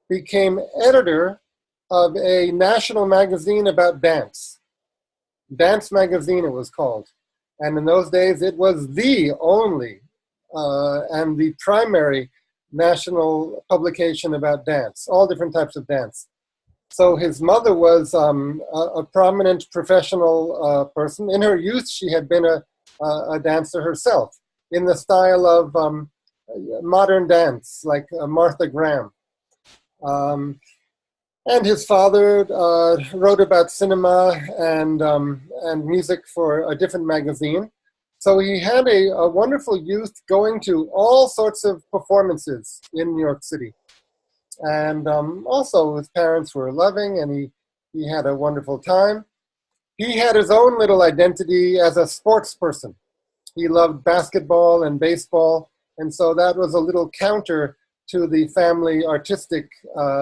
became editor of a national magazine about dance. Dance Magazine, it was called. And in those days, it was the only and the primary national publication about dance, all different types of dance. So his mother was a prominent professional person. In her youth, she had been a dancer herself, in the style of modern dance, like Martha Graham. And his father wrote about cinema and music for a different magazine. So he had a wonderful youth going to all sorts of performances in New York City. And also his parents were loving, and he had a wonderful time. He had his own little identity as a sports person. He loved basketball and baseball, and so that was a little counter to the family artistic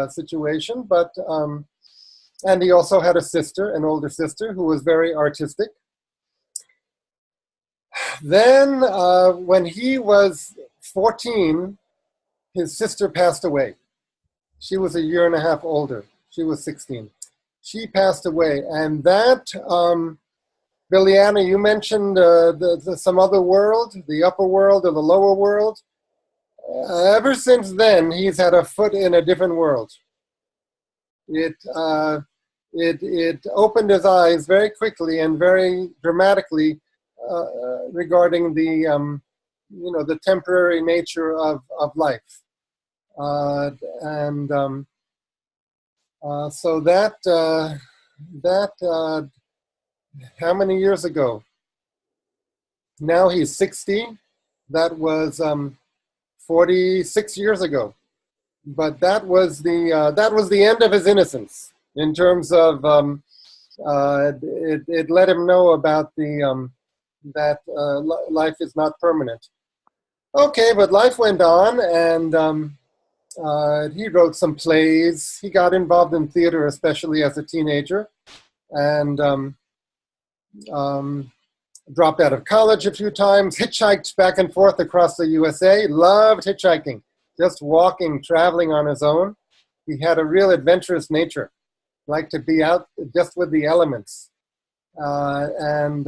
situation. But and he also had a sister, an older sister, who was very artistic. Then when he was 14, his sister passed away. She was a year and a half older. She was 16. She passed away, and that, Biliana, you mentioned some other world, the upper world or the lower world. Ever since then, he's had a foot in a different world. It opened his eyes very quickly and very dramatically regarding the the temporary nature of life, so that how many years ago? Now he's 60. That was 46 years ago. But that was the end of his innocence, in terms of it let him know about that life is not permanent. Okay, but life went on, and he wrote some plays. He got involved in theater, especially as a teenager, and dropped out of college a few times, hitchhiked back and forth across the USA, loved hitchhiking, just walking, traveling on his own. He had a real adventurous nature, liked to be out just with the elements. And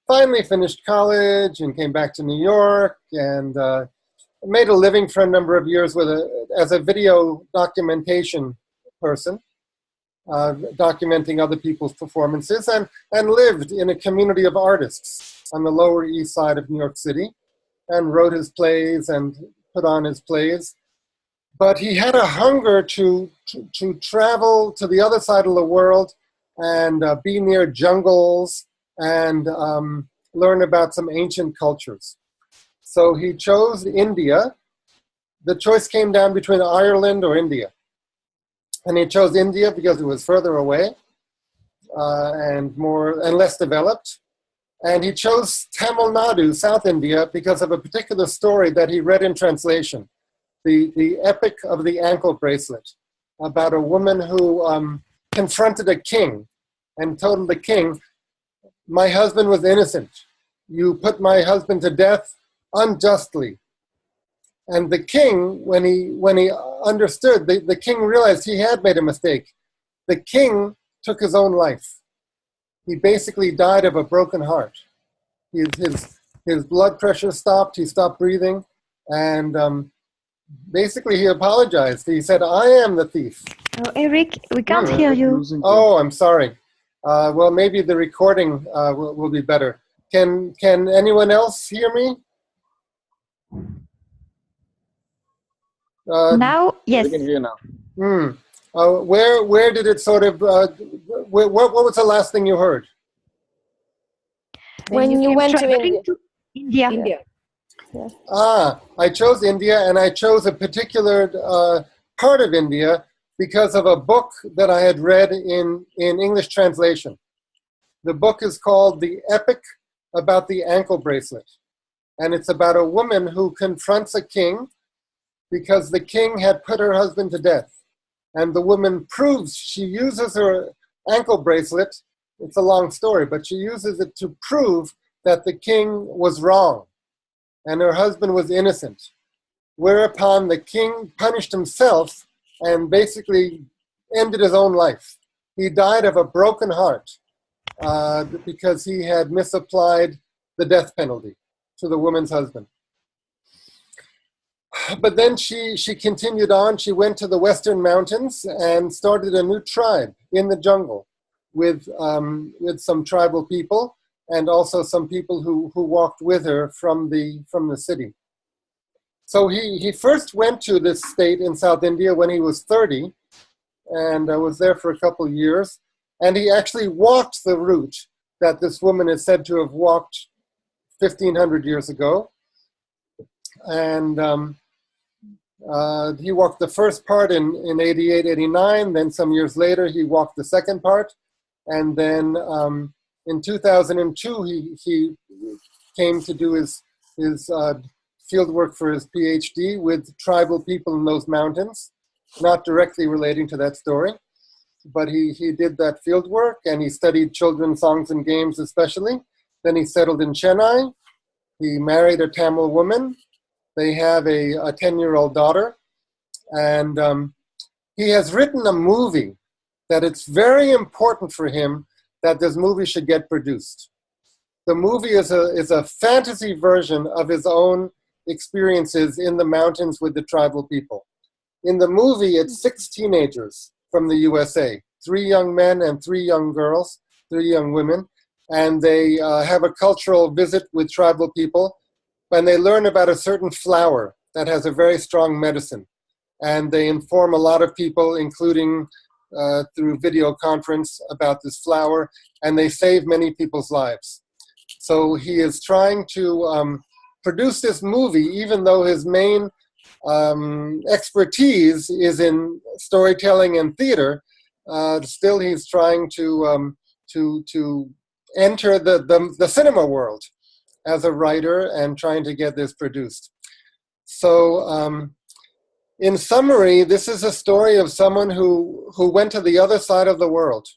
finally finished college and came back to New York and made a living for a number of years as a video documentation person, documenting other people's performances, and lived in a community of artists on the Lower East Side of New York City, and wrote his plays and put on his plays. But he had a hunger to travel to the other side of the world and be near jungles and learn about some ancient cultures. So he chose India. The choice came down between Ireland or India. And he chose India because it was further away and less developed. And he chose Tamil Nadu, South India, because of a particular story that he read in translation, the Epic of the Ankle Bracelet, about a woman who confronted a king and told the king, "My husband was innocent. You put my husband to death unjustly." And the king, when he understood, the king realized he had made a mistake. The king took his own life. He basically died of a broken heart. His blood pressure stopped. He stopped breathing, and basically he apologized. He said, "I am the thief." Oh, Eric, we can't hear you. Oh, I'm sorry. Well, maybe the recording will be better. Can anyone else hear me? Now, yes. We can hear you now. Where did it sort of? What was the last thing you heard? When you came went to traveling India. to India. India. I chose India, and I chose a particular part of India because of a book that I had read in English translation. The book is called The Epic About the Ankle Bracelet, and it's about a woman who confronts a king because the king had put her husband to death. And the woman proves, she uses her ankle bracelet, it's a long story, but she uses it to prove that the king was wrong and her husband was innocent. Whereupon the king punished himself and basically ended his own life. He died of a broken heart because he had misapplied the death penalty to the woman's husband. But then she continued on. She went to the Western Mountains and started a new tribe in the jungle with some tribal people and also some people who walked with her from the city. So he first went to this state in South India when he was 30 and was there for a couple of years. And he actually walked the route that this woman is said to have walked 1,500 years ago. And he walked the first part in 88, 89. Then some years later, he walked the second part. And then in 2002, he came to do his field work for his PhD with tribal people in those mountains, not directly relating to that story. But he did that field work, and he studied children's songs and games especially. Then he settled in Chennai. He married a Tamil woman. They have a 10-year-old daughter. And he has written a movie that it's very important for him that this movie should get produced. The movie is a fantasy version of his own experiences in the mountains with the tribal people. In the movie, it's 6 teenagers from the USA, 3 young men and 3 young girls, 3 young women, and they have a cultural visit with tribal people, and they learn about a certain flower that has a very strong medicine. And they inform a lot of people, including through video conference, about this flower, and they save many people's lives. So he is trying to produce this movie, even though his main expertise is in storytelling and theater. Still, he's trying to enter the cinema world as a writer and trying to get this produced. So in summary, this is a story of someone who went to the other side of the world.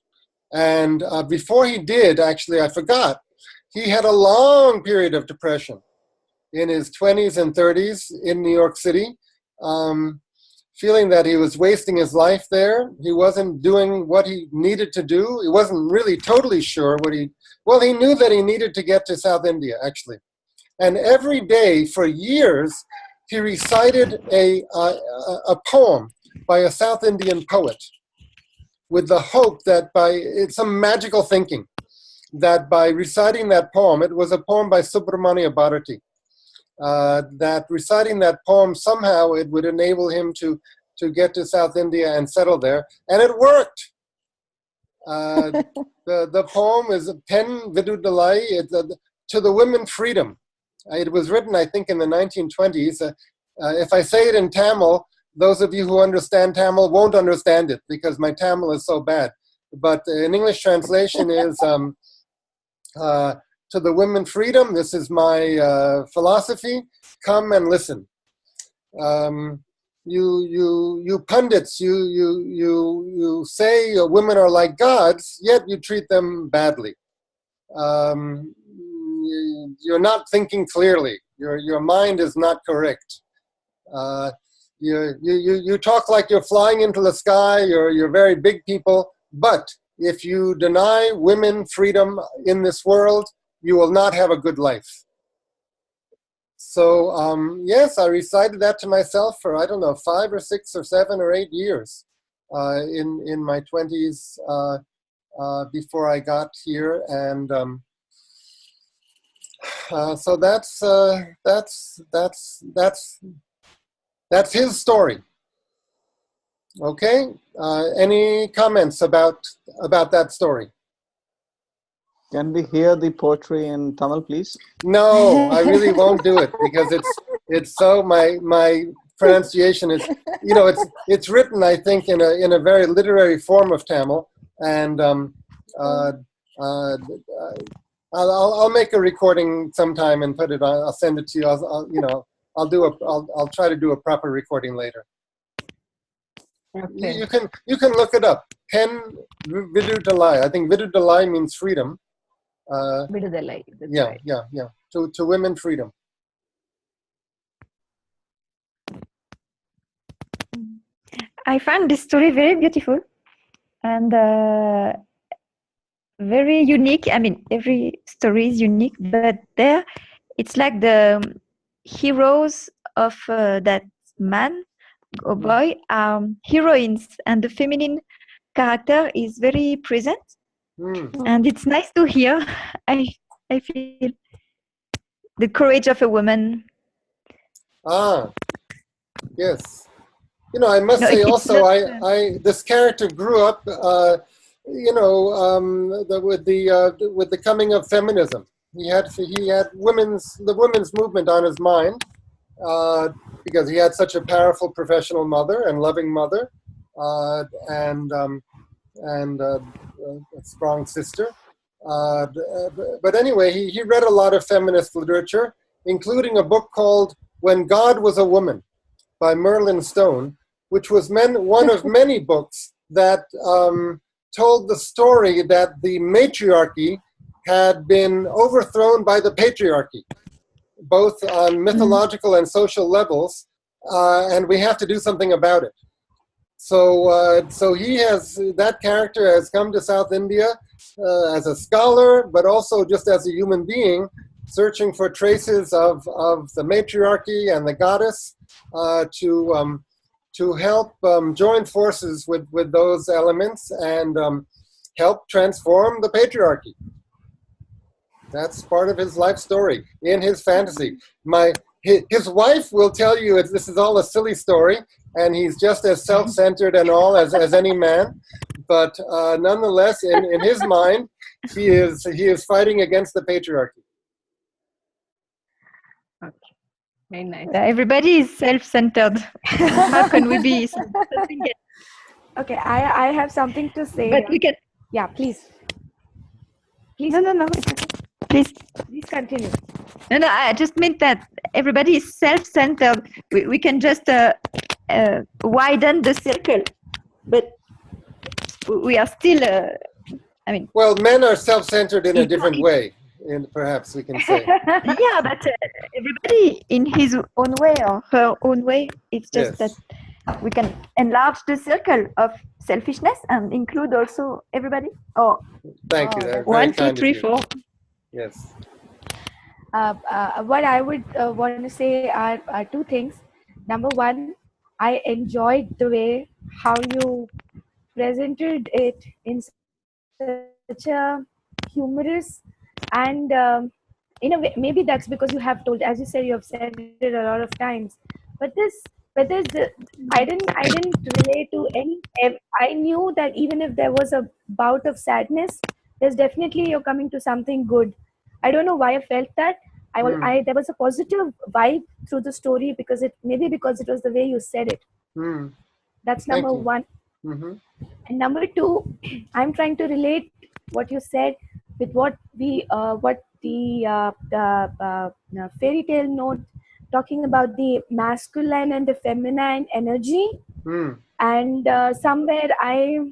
And before he did, actually, I forgot, he had a long period of depression in his 20s and 30s in New York City. feeling that he was wasting his life there. He wasn't doing what he needed to do. He wasn't really totally sure he knew that he needed to get to South India, actually. And every day for years, he recited a poem by a South Indian poet with the hope that it's some magical thinking, that by reciting that poem, it was a poem by Subramania Bharati, that reciting that poem somehow it would enable him to get to South India and settle there, and it worked. The poem is Pen Vidudalai, to the women freedom. It was written, I think, in the 1920s. If I say it in Tamil, those of you who understand Tamil won't understand it because my Tamil is so bad. But in English translation is to the women freedom. This is my philosophy. Come and listen. You pundits, you say women are like gods, yet you treat them badly. You're not thinking clearly. Your mind is not correct. You talk like you're flying into the sky. You're very big people. But if you deny women freedom in this world, you will not have a good life. So yes, I recited that to myself for, I don't know, 5 or 6 or 7 or 8 years in my 20s before I got here, and so that's his story. Okay. Any comments about that story? Can we hear the poetry in Tamil, please? No, I really won't do it because it's so my pronunciation is, it's written, I think, in a very literary form of Tamil, and I'll make a recording sometime and put it on. I'll send it to you. I'll try to do a proper recording later. Okay. You can look it up. Pen Vidudalai. I think Vidudalai means freedom. Vidudalai. Yeah. To women freedom. I find this story very beautiful and very unique. I mean, every story is unique, but there it's like the heroes of that man or boy are heroines, and the feminine character is very present. And it's nice to hear. I feel the courage of a woman. Yes. I must say also, this character grew up, with the coming of feminism. He had the women's movement on his mind because he had such a powerful professional mother and loving mother, and a strong sister. But anyway, he read a lot of feminist literature, including a book called When God Was a Woman by Merlin Stone, which was one of many books that told the story that the matriarchy had been overthrown by the patriarchy, both on mythological and social levels, and we have to do something about it. So that character has come to South India as a scholar, but also just as a human being, searching for traces of the matriarchy and the goddess to help join forces with those elements and help transform the patriarchy. That's part of his life story in his fantasy. His wife will tell you this is all a silly story, and he's just as self-centered and all as any man. But nonetheless, in his mind, he is fighting against the patriarchy. Okay. Very nice. Everybody is self-centered. How can we be something else? Okay, I have something to say. But we can. Yeah, please. No. It's okay. Please continue. No. I just meant that everybody is self-centered. We can just widen the circle, but we are still. Well, men are self-centered in a different way, perhaps we can say. Yeah, but everybody in his own way or her own way. It's just Yes. that we can enlarge the circle of selfishness and include also everybody. Oh, Thank you. Oh, That's very one, two, kind of three, you. four. Yes. What I would want to say are two things. Number one, I enjoyed the way how you presented it in such a humorous and in a way, maybe that's because you have told, as you said, you have said it a lot of times. But there's I didn't relate to any. I knew that even if there was a bout of sadness, there's definitely you're coming to something good. I don't know why I felt that. There was a positive vibe through the story because because it was the way you said it. Mm. That's Thank number you. one. Mm-hmm. And number two, I'm trying to relate what you said with what the fairy tale note talking about the masculine and the feminine energy. Mm. And somewhere I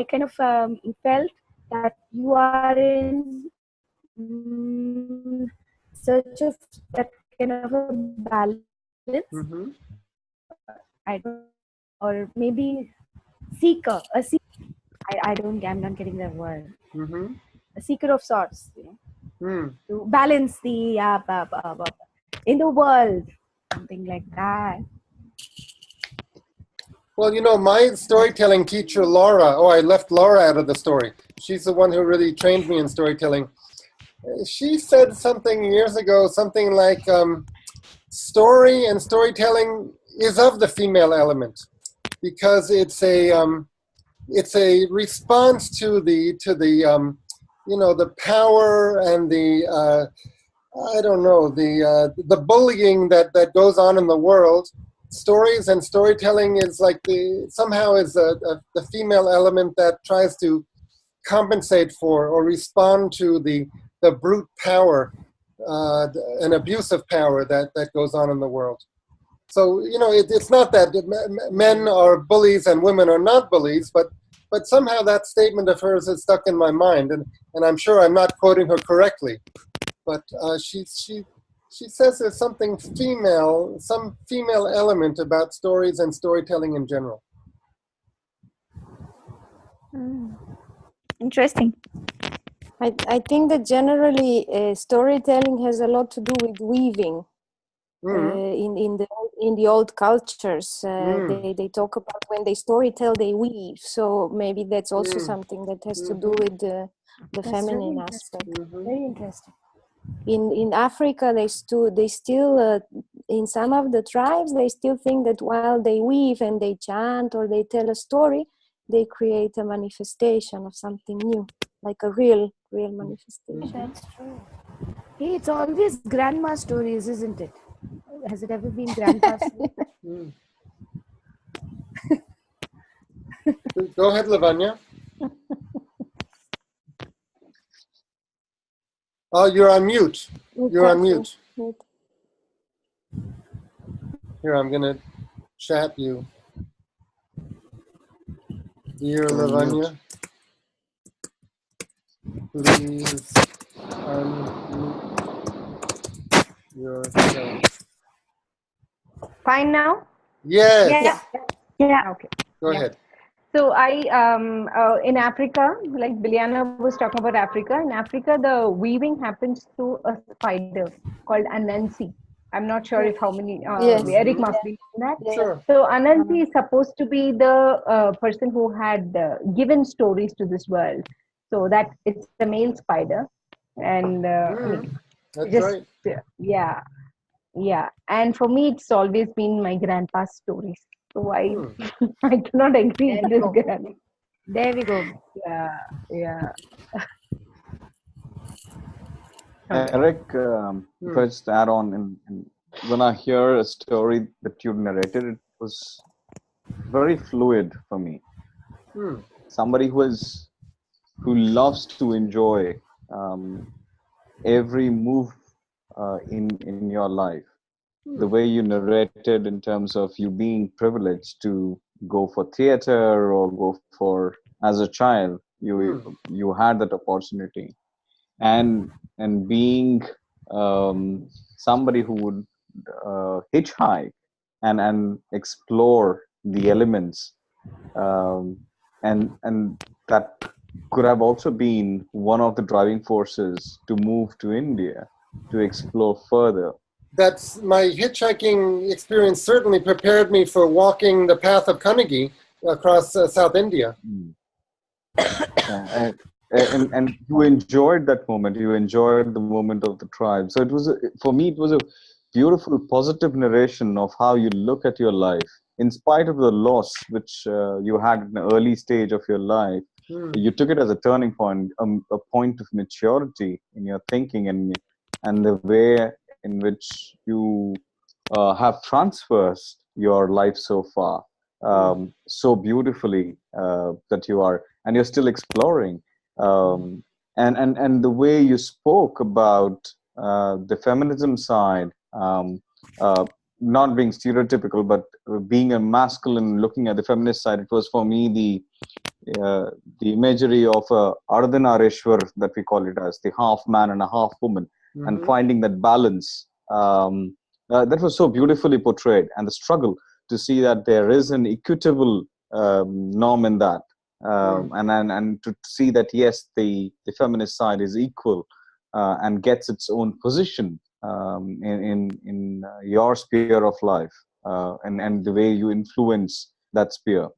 kind of felt that you are in search of that kind of a balance. Mm-hmm. I don't, or maybe seeker, a seeker. I'm not getting the word. Mm-hmm. A seeker of sorts, Mm. to balance the in the world, something like that. Well, my storytelling teacher, Laura, I left Laura out of the story. She's the one who really trained me in storytelling. She said something years ago, something like, story and storytelling is of the female element because it's a response to the the power and the I don't know, the bullying that goes on in the world. Stories and storytelling is like somehow is the female element that tries to compensate for or respond to the brute power, an abusive power that goes on in the world. So it's not that men are bullies and women are not bullies, but somehow that statement of hers is stuck in my mind, and I'm sure I'm not quoting her correctly. But she says there's something female, some female element about stories and storytelling in general. Interesting. I think that generally storytelling has a lot to do with weaving. Mm-hmm. In the old cultures, Mm. they talk about when they storytell, they weave. So maybe that's also something that has to do with the That's feminine really aspect. Mm-hmm. very interesting. In Africa, they still in some of the tribes they still think that while they weave and they chant or they tell a story, they create a manifestation of something new, like a real manifestation. That's true. Hey, it's always grandma stories, isn't it? Has it ever been grandpa's story? Mm. Go ahead, Lavanya. Oh, you're on mute. You're on mute. Here, I'm gonna chat you. Dear Lavanya, please unmute yourself. Fine now? Yes. Yeah. Okay. Go Yeah. ahead. So in Africa, like Biliana was talking about Africa, in Africa, the weaving happens through a spider called Anansi. I'm not sure if how many, Yes. Eric must be in that. Sure. So Anansi is supposed to be the person who had given stories to this world. So that it's a male spider. And I mean, That's just, right. yeah. And for me, it's always been my grandpa's stories. So I cannot agree with this grandpa. There we go. Yeah. Eric, if I just add on, when I hear a story that you narrated, it was very fluid for me. Somebody who loves to enjoy every move in your life. The way you narrated in terms of you being privileged to go for theater or go for, as a child, you had that opportunity, and being somebody who would hitchhike and explore the elements, and that could have also been one of the driving forces to move to India to explore further. That's my hitchhiking experience certainly prepared me for walking the path of Kanagi across South India. Yeah, and you enjoyed that moment. You enjoyed the moment of the tribe. So it was for me. It was a beautiful, positive narration of how you look at your life, in spite of the loss which you had in the early stage of your life. You took it as a turning point, a point of maturity in your thinking, and the way in which you have transversed your life so far, so beautifully, that you are, and you're still exploring, and the way you spoke about the feminism side, not being stereotypical, but being a masculine, looking at the feminist side. It was for me the imagery of Ardhanareshwar, that we call it as, the half man and a half woman, and finding that balance. That was so beautifully portrayed, and the struggle to see that there is an equitable norm in that, and to see that yes, the feminist side is equal, and gets its own position in your sphere of life, and the way you influence that sphere.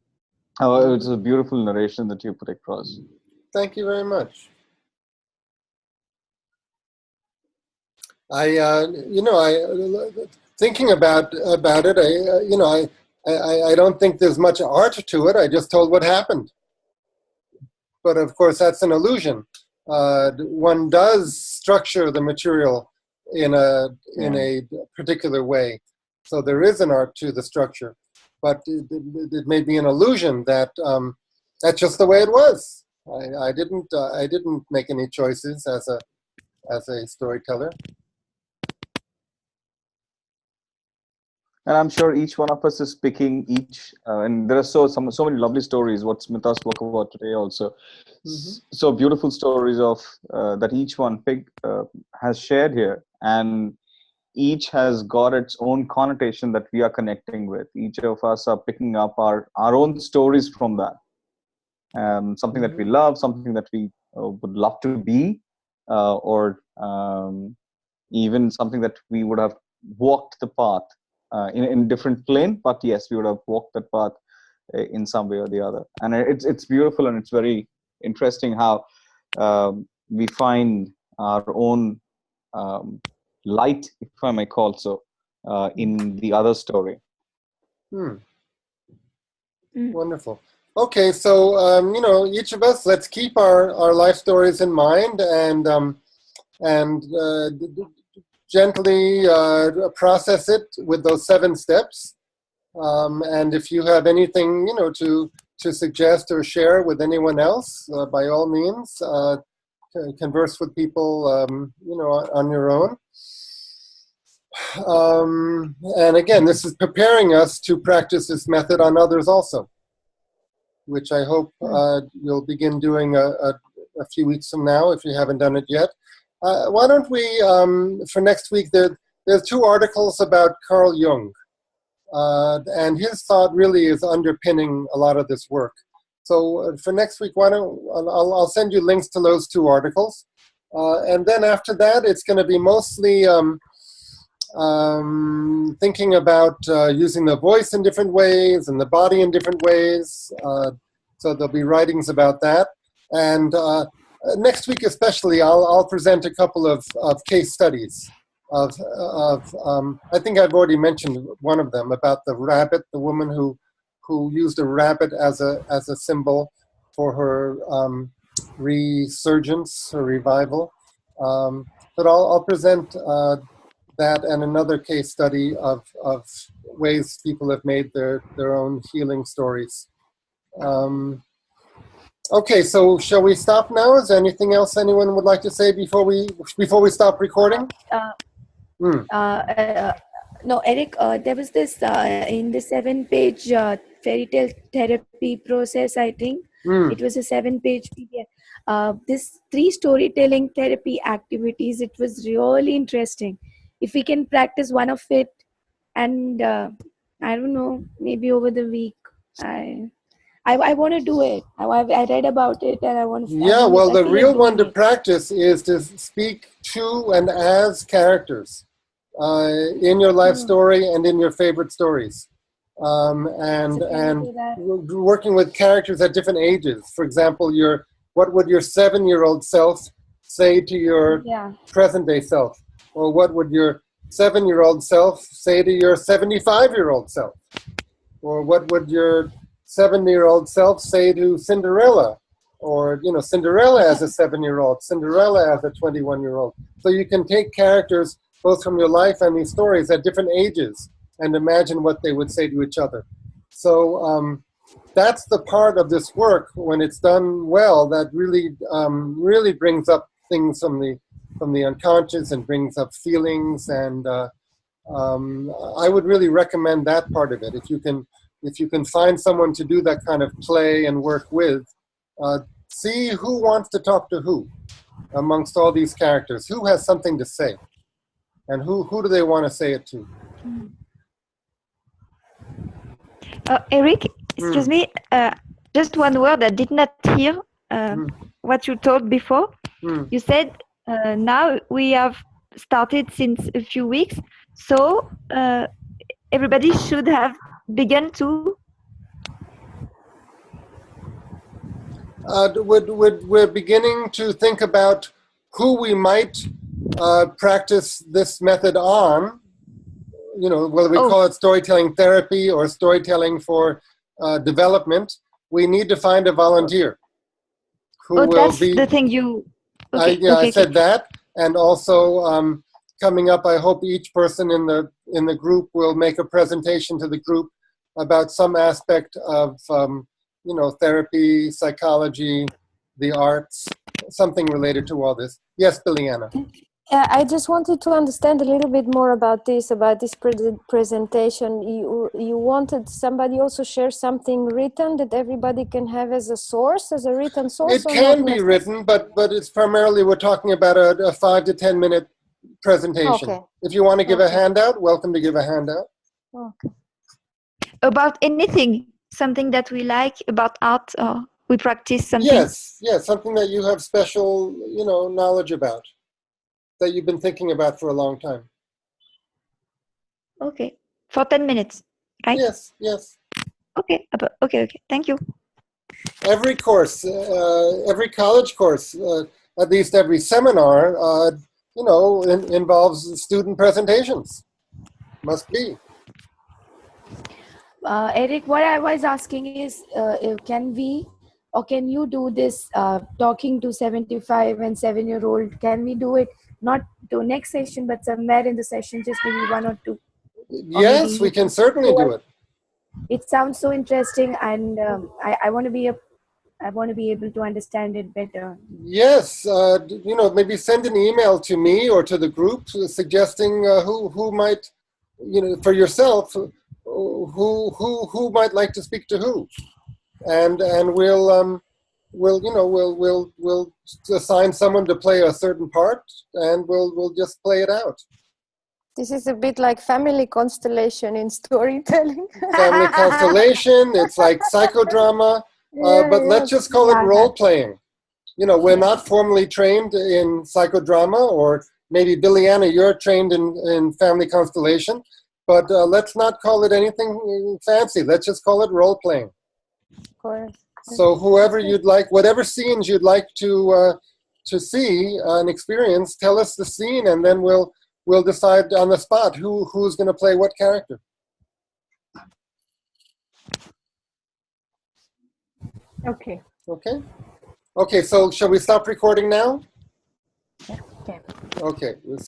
It's a beautiful narration that you put across. Thank you very much. Thinking about it, I don't think there's much art to it. I just told what happened. But of course, that's an illusion. One does structure the material in a particular way, so there is an art to the structure. But it may be an illusion that that's just the way it was. I didn't make any choices as a storyteller. And I'm sure each one of us is picking each, and there are so many lovely stories. What Smita spoke about today also, so beautiful stories of that each one has shared here, and each has got its own connotation that we are connecting with. Each of us are picking up our own stories from that. Something that we love, something that we would love to be, or even something that we would have walked the path in a different plane, but yes, we would have walked that path in some way or the other. And it's beautiful, and it's very interesting how we find our own light, if I may call so, in the other story. Wonderful. Okay, so each of us, let's keep our life stories in mind, and gently process it with those 7 steps. And if you have anything to suggest or share with anyone else, by all means, converse with people on your own. And again, this is preparing us to practice this method on others also, which I hope you'll begin doing a few weeks from now if you haven't done it yet. Why don't we, for next week, there's 2 articles about Carl Jung, and his thought really is underpinning a lot of this work. So for next week, I'll send you links to those 2 articles, and then after that, it's going to be mostly thinking about using the voice in different ways and the body in different ways. So there'll be writings about that, and next week especially, I'll present a couple of case studies of I think I've already mentioned one of them, about the rabbit, the woman who used a rabbit as a symbol for her resurgence, her revival. But I'll present that and another case study of ways people have made their own healing stories. Okay, so shall we stop now? Is there anything else anyone would like to say before we stop recording? No, Eric, there was this in the 7-page fairy tale therapy process, I think. It was a 7-page PDF. This 3 storytelling therapy activities, it was really interesting. If we can practice one of it and I don't know, maybe over the week. I want to do it. I read about it and I want to. Yeah, well, the feel real like one to doing it. practice is to speak to and as characters in your life story and in your favorite stories. And So can we do that? working with characters at different ages. For example, what would your 7-year-old self say to your Yeah. present-day self? Or what would your 7-year-old self say to your 75-year-old self? Or what would your 7-year-old self say to Cinderella? Or, Cinderella as a 7-year-old, Cinderella as a 21-year-old. So you can take characters both from your life and these stories at different ages and imagine what they would say to each other. So that's the part of this work, when it's done well, that really brings up things from the unconscious and brings up feelings. And I would really recommend that part of it. If you can find someone to do that kind of play and work with, see who wants to talk to who amongst all these characters. Who has something to say, and who do they want to say it to? Eric, excuse me, just one word. I did not hear what you told before. You said now we have started since a few weeks, so everybody should have begun to. We're beginning to think about who we might practice this method on. Whether we call it storytelling therapy or storytelling for development, we need to find a volunteer who will that's be. The thing you. Okay, I said that, and also coming up, I hope each person in the group will make a presentation to the group about some aspect of therapy, psychology, the arts, something related to all this. Yes, Billiana. I just wanted to understand a little bit more about this presentation. You wanted somebody also share something written that everybody can have as a source, as a written source? It can be written, but it's primarily, we're talking about a 5 to 10 minute presentation. Okay. If you want to give a handout, welcome to give a handout. Okay. About anything, something that we like about art, or we practice something. Yes, something that you have special, knowledge about, that you've been thinking about for a long time. Okay, for 10 minutes, right? Yes. Okay, thank you. Every course, every college course, at least every seminar, involves student presentations. Must be. Eric, what I was asking is, can you do this talking to 75 and 7-year-old? Can we do it not to next session, but somewhere in the session, just maybe 1 or 2? Yes, we can certainly do it. It sounds so interesting, and I want to be able to understand it better. Yes, maybe send an email to me or to the group suggesting who might, for yourself, who might like to speak to who, and we'll assign someone to play a certain part, and we'll just play it out. This is a bit like family constellation in storytelling. Family constellation, it's like psychodrama, but let's just call it role-playing. We're not formally trained in psychodrama, or maybe Billiana, you're trained in family constellation, but let's not call it anything fancy. Let's just call it role-playing. Of course. So whoever you'd like, whatever scenes you'd like to see and experience, tell us the scene, and then we'll decide on the spot who's going to play what character. Okay, so shall we stop recording now? Okay. Okay, we'll